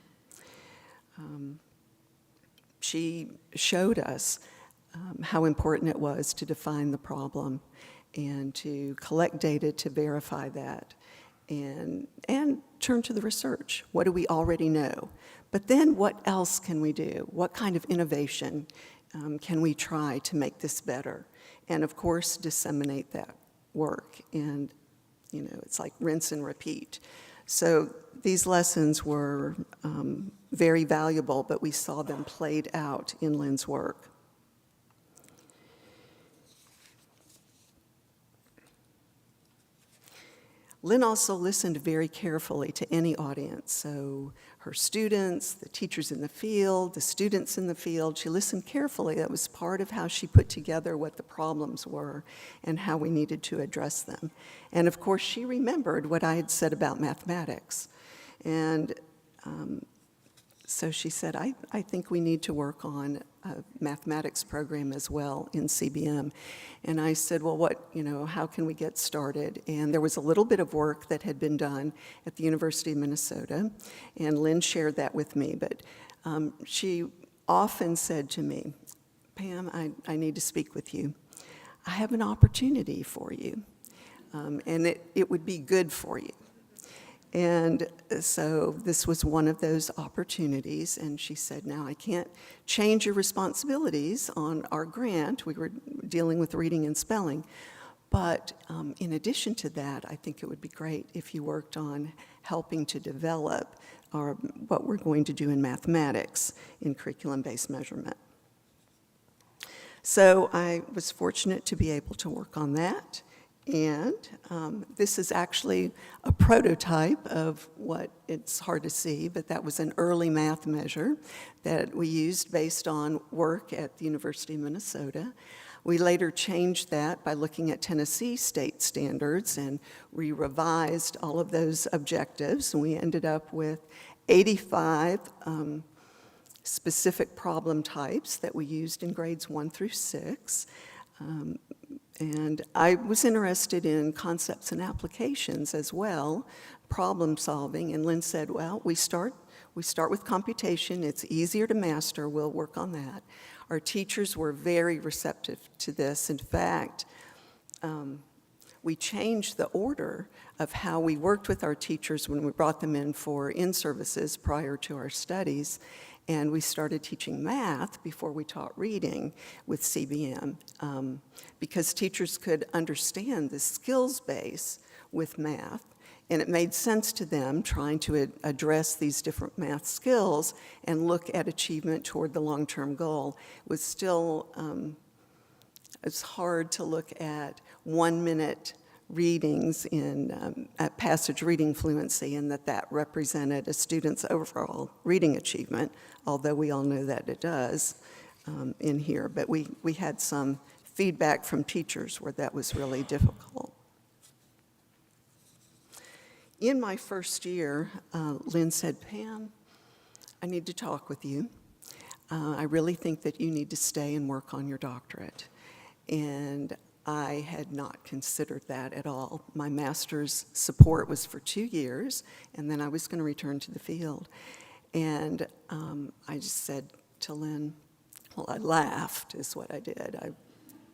She showed us how important it was to define the problem and to collect data to verify that and turn to the research. What do we already know? But then what else can we do? What kind of innovation can we try to make this better? And of course, disseminate that work. And, you know, it's like rinse and repeat. So these lessons were very valuable, but we saw them played out in Lynn's work. Lynn also listened very carefully to any audience, so her students, the teachers in the field, the students in the field, she listened carefully. That was part of how she put together what the problems were and how we needed to address them. And of course, she remembered what I had said about mathematics. And so she said, I think we need to work on a mathematics program as well in CBM. And I said, well, how can we get started? And there was a little bit of work that had been done at the University of Minnesota, and Lynn shared that with me. But she often said to me, Pam, I need to speak with you. I have an opportunity for you, and it would be good for you. And so this was one of those opportunities, and she said, now I can't change your responsibilities on our grant. We were dealing with reading and spelling. But in addition to that, I think it would be great if you worked on helping to develop what we're going to do in mathematics in curriculum-based measurement. So I was fortunate to be able to work on that. And this is actually a prototype of what it's hard to see, but that was an early math measure that we used based on work at the University of Minnesota. We later changed that by looking at Tennessee state standards, and we revised all of those objectives, and we ended up with 85 specific problem types that we used in grades 1 through 6. And I was interested in concepts and applications as well, problem solving, and Lynn said, well, we start with computation. It's easier to master. We'll work on that. Our teachers were very receptive to this. In fact, we changed the order of how we worked with our teachers when we brought them in for in-services prior to our studies. And we started teaching math before we taught reading with CBM because teachers could understand the skills base with math, and it made sense to them trying to address these different math skills and look at achievement toward the long-term goal. It was still, it's hard to look at 1-minute readings in passage reading fluency and that represented a student's overall reading achievement, although we all know that it does in here. But we had some feedback from teachers where that was really difficult. In my first year, Lynn said, Pam, I need to talk with you. I really think that you need to stay and work on your doctorate. And I had not considered that at all. My master's support was for 2 years, and then I was going to return to the field. And I just said to Lynn, well, I laughed is what I did. I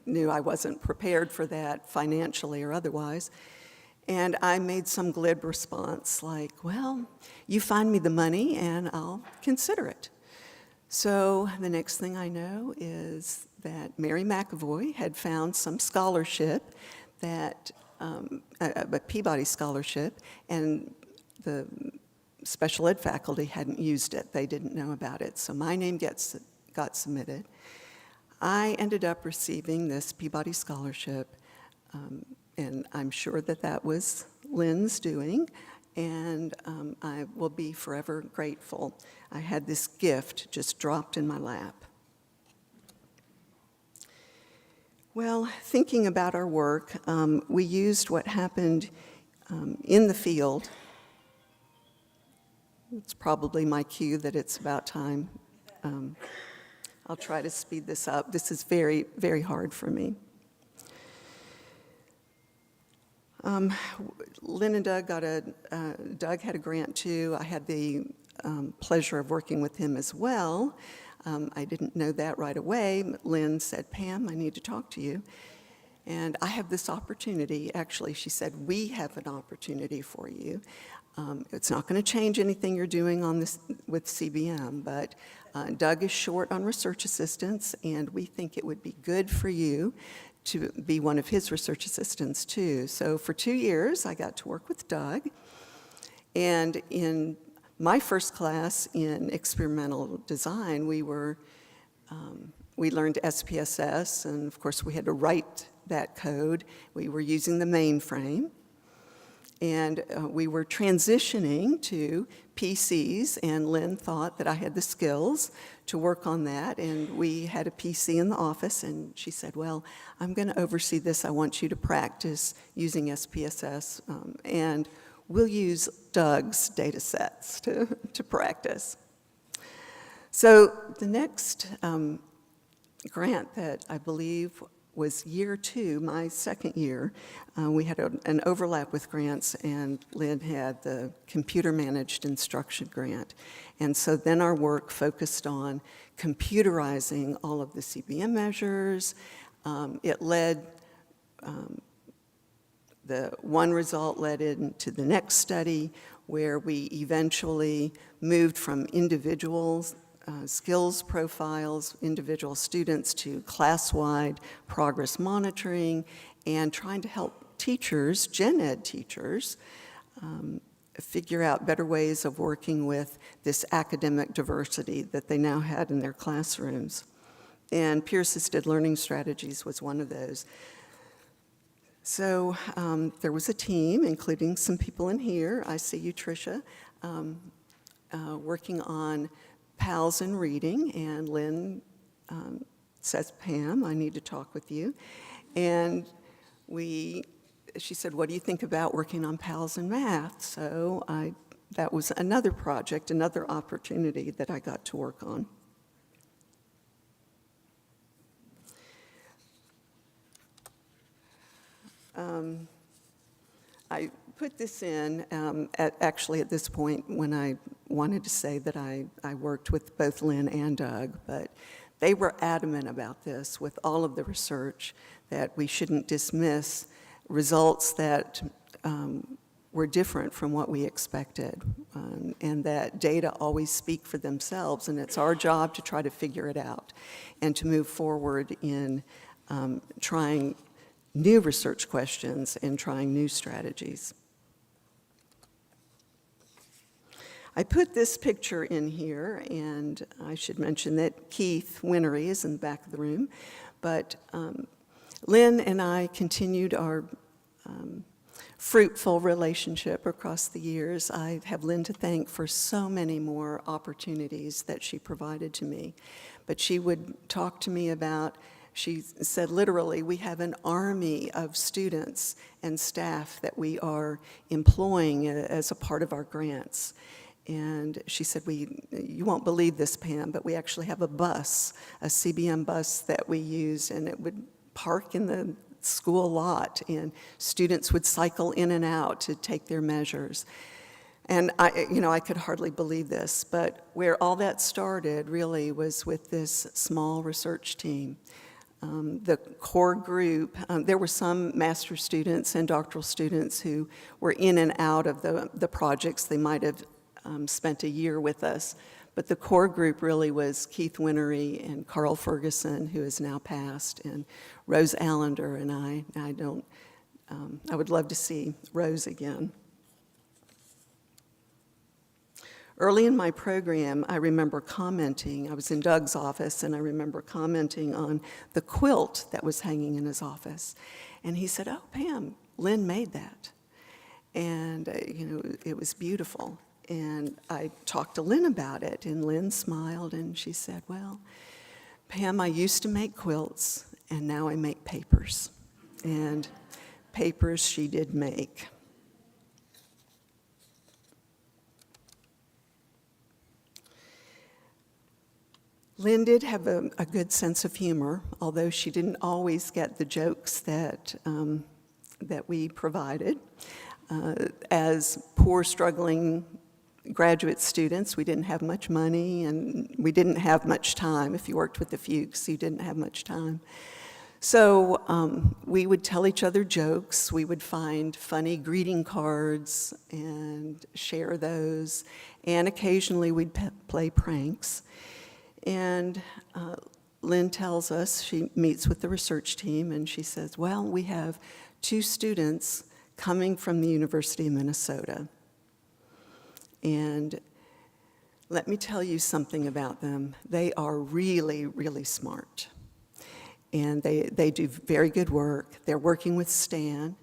knew I wasn't prepared for that financially or otherwise. And I made some glib response like, well, you find me the money and I'll consider it. So the next thing I know is that Mary McAvoy had found some scholarship that, a Peabody scholarship, and the special ed faculty hadn't used it. They didn't know about it. So my name got submitted. I ended up receiving this Peabody scholarship, and I'm sure that that was Lynn's doing, and I will be forever grateful. I had this gift just dropped in my lap. Well, thinking about our work, we used what happened in the field. It's probably my cue that it's about time. I'll try to speed this up. This is very, very hard for me. Lynn and Doug Doug had a grant too. I had the pleasure of working with him as well. I didn't know that right away. Lynn said, Pam, I need to talk to you. And I have this opportunity. Actually, she said, we have an opportunity for you. It's not going to change anything you're doing on this with CBM, but Doug is short on research assistants, and we think it would be good for you to be one of his research assistants too. So for 2 years, I got to work with Doug. And in my first class in experimental design, we learned SPSS, and of course we had to write that code. We were using the mainframe. And we were transitioning to PCs, and Lynn thought that I had the skills to work on that, and we had a PC in the office, and she said, well, I'm going to oversee this. I want you to practice using SPSS, and we'll use Doug's data sets to practice. So the next grant that I believe was year 2, my second year, we had an overlap with grants, and Lynn had the computer managed instruction grant. And so then our work focused on computerizing all of the CBM measures. It led, the one result led into the next study, where we eventually moved from individuals skills profiles, individual students, to class-wide progress monitoring, and trying to help teachers, gen ed teachers, figure out better ways of working with this academic diversity that they now had in their classrooms. And peer-assisted learning strategies was one of those. So there was a team, including some people in here. I see you, Tricia, working on PALS in reading, and Lynn says, Pam, I need to talk with you. And she said, what do you think about working on PALS in math? So that was another project, another opportunity that I got to work on. I put this in actually at this point when I wanted to say that I worked with both Lynn and Doug, but they were adamant about this with all of the research, that we shouldn't dismiss results that were different from what we expected, and that data always speak for themselves, and it's our job to try to figure it out and to move forward in trying new research questions and trying new strategies. I put this picture in here, and I should mention that Keith Winery is in the back of the room, but Lynn and I continued our fruitful relationship across the years. I have Lynn to thank for so many more opportunities that she provided to me, but she would talk to me about, she said literally, we have an army of students and staff that we are employing as a part of our grants. And she said, you won't believe this, Pam, but we actually have a bus, a CBM bus that we use, and it would park in the school lot, and students would cycle in and out to take their measures. And I could hardly believe this, but where all that started really was with this small research team. The core group, there were some master's students and doctoral students who were in and out of the projects. They might have spent a year with us. But the core group really was Keith Winery and Carl Ferguson, who has now passed, and Rose Allender and I. I would love to see Rose again. Early in my program, I remember commenting, I was in Doug's office, and I remember commenting on the quilt that was hanging in his office. And he said, "Oh, Pam, Lynn made that." And, it was beautiful. And I talked to Lynn about it, and Lynn smiled, and she said, "Well, Pam, I used to make quilts, and now I make papers." And papers she did make. Lynn did have a good sense of humor, although she didn't always get the jokes that we provided. As poor, struggling graduate students, we didn't have much money, and we didn't have much time. If you worked with the Fuchs, you didn't have much time. So we would tell each other jokes. We would find funny greeting cards and share those. And occasionally we'd play pranks. And Lynn tells us, she meets with the research team, and she says, "Well, we have 2 students coming from the University of Minnesota. And let me tell you something about them. They are really, really smart. And they do very good work. They're working with Stan,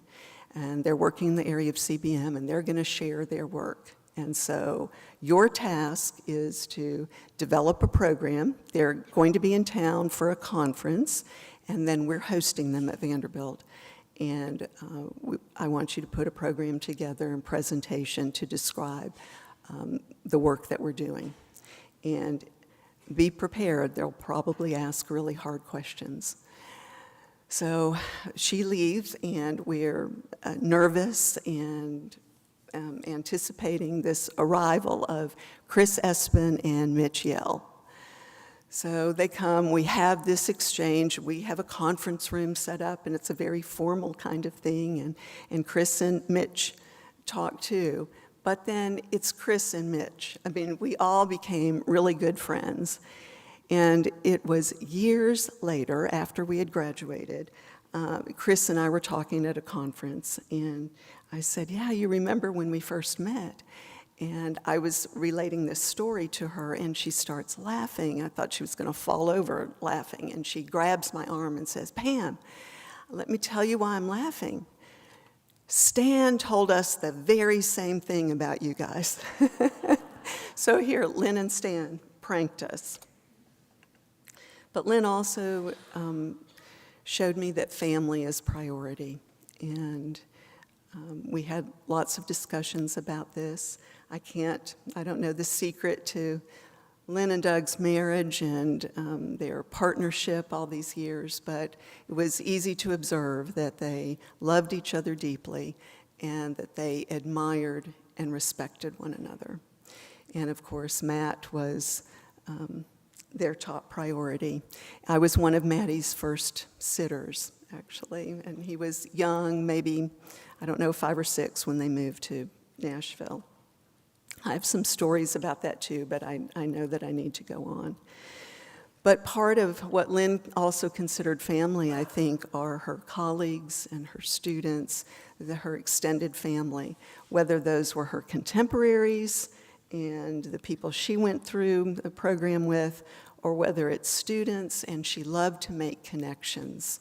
and they're working in the area of CBM, and they're going to share their work. And so your task is to develop a program. They're going to be in town for a conference, and then we're hosting them at Vanderbilt. And I want you to put a program together and presentation to describe the work that we're doing. And be prepared. They'll probably ask really hard questions." So she leaves, and we're nervous and anticipating this arrival of Chris Espin and Mitch Yell. So they come, we have this exchange, we have a conference room set up, and it's a very formal kind of thing, and Chris and Mitch talk too. But then it's Chris and Mitch. I mean, we all became really good friends. And it was years later, after we had graduated, Chris and I were talking at a conference, and I said, "Yeah, you remember when we first met?" And I was relating this story to her, and she starts laughing. I thought she was going to fall over laughing, and she grabs my arm and says, "Pam, let me tell you why I'm laughing. Stan told us the very same thing about you guys." So here, Lynn and Stan pranked us. But Lynn also showed me that family is priority, and we had lots of discussions about this. I don't know the secret to Lynn and Doug's marriage and their partnership all these years, but it was easy to observe that they loved each other deeply and that they admired and respected one another. And of course, Matt was their top priority. I was one of Maddie's first sitters, actually, and he was young, maybe, 5 or 6 when they moved to Nashville. I have some stories about that too, but I know that I need to go on. But part of what Lynn also considered family, I think, are her colleagues and her students, her extended family, whether those were her contemporaries and the people she went through the program with, or whether it's students, and she loved to make connections.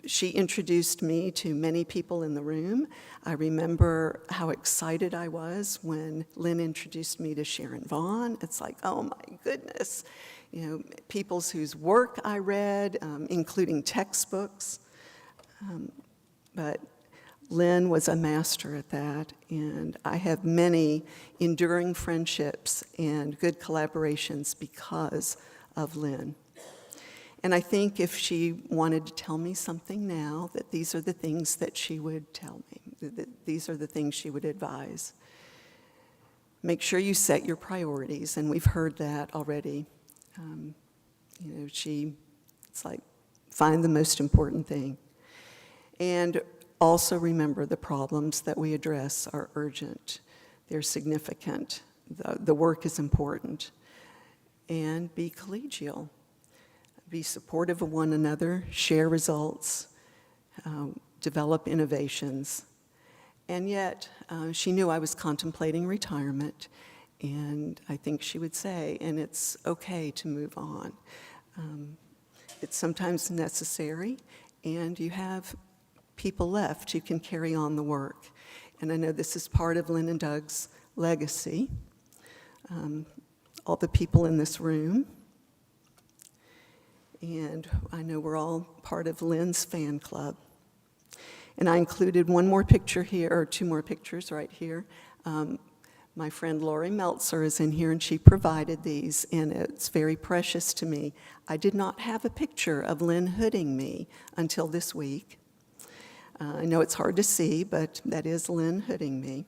She introduced me to many people in the room. I remember how excited I was when Lynn introduced me to Sharon Vaughn. It's like, oh my goodness. People whose work I read, including textbooks. But Lynn was a master at that, and I have many enduring friendships and good collaborations because of Lynn. And I think if she wanted to tell me something now, that these are the things that she would tell me, that these are the things she would advise. Make sure you set your priorities, and we've heard that already. It's like find the most important thing. And also remember the problems that we address are urgent. They're significant. The work is important. And be collegial. Be supportive of one another, share results, develop innovations. And yet, she knew I was contemplating retirement, and I think she would say, and it's okay to move on. It's sometimes necessary, and you have people left who can carry on the work. And I know this is part of Lynn and Doug's legacy. All the people in this room, and I know we're all part of Lynn's fan club. And I included one more picture here, or two more pictures right here. My friend Lori Meltzer is in here, and she provided these, and it's very precious to me. I did not have a picture of Lynn hooding me until this week. I know it's hard to see, but that is Lynn hooding me.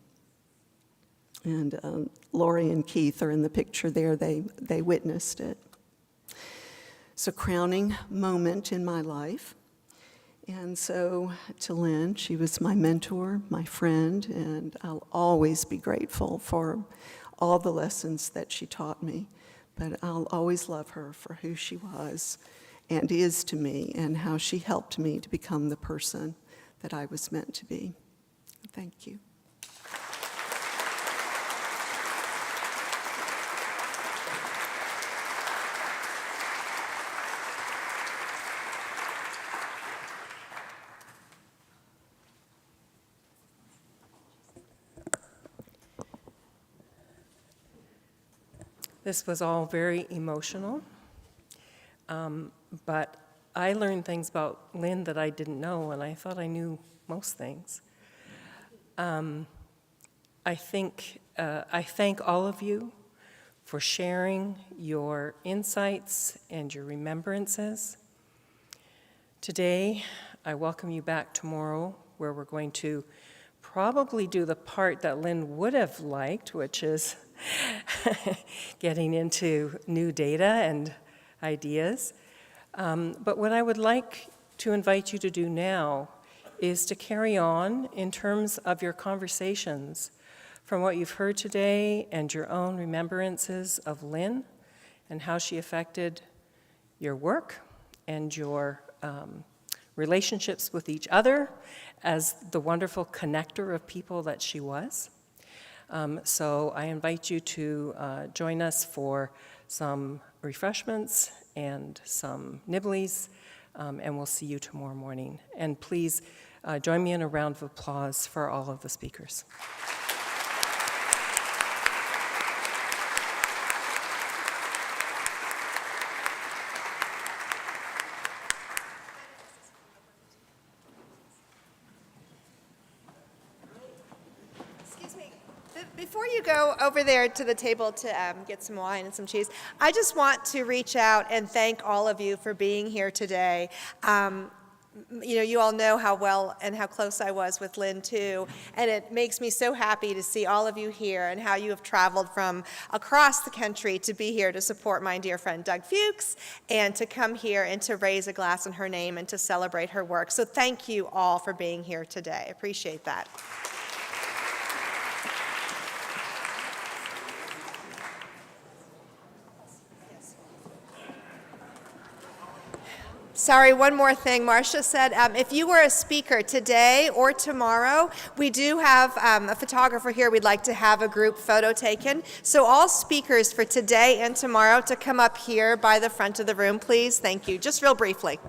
And Lori and Keith are in the picture there. They witnessed it. It's a crowning moment in my life. And so to Lynn, she was my mentor, my friend, and I'll always be grateful for all the lessons that she taught me. But I'll always love her for who she was and is to me, and how she helped me to become the person that I was meant to be. Thank you. This was all very emotional, but I learned things about Lynn that I didn't know, and I thought I knew most things. I thank all of you for sharing your insights and your remembrances. Today, I welcome you back tomorrow, where we're going to probably do the part that Lynn would have liked, which is getting into new data and ideas. But what I would like to invite you to do now is to carry on in terms of your conversations from what you've heard today and your own remembrances of Lynn and how she affected your work and your relationships with each other as the wonderful connector of people that she was. So I invite you to join us for some refreshments and some nibblies, and we'll see you tomorrow morning. And please join me in a round of applause for all of the speakers. Before you go over there to the table to get some wine and some cheese, I just want to reach out and thank all of you for being here today. You all know how well and how close I was with Lynn, too, and it makes me so happy to see all of you here and how you have traveled from across the country to be here to support my dear friend Doug Fuchs and to come here and to raise a glass in her name and to celebrate her work. So thank you all for being here today. I appreciate that. Sorry, one more thing. Marcia said if you were a speaker today or tomorrow, we do have a photographer here. We'd like to have a group photo taken. So all speakers for today and tomorrow to come up here by the front of the room, please. Thank you. Just real briefly.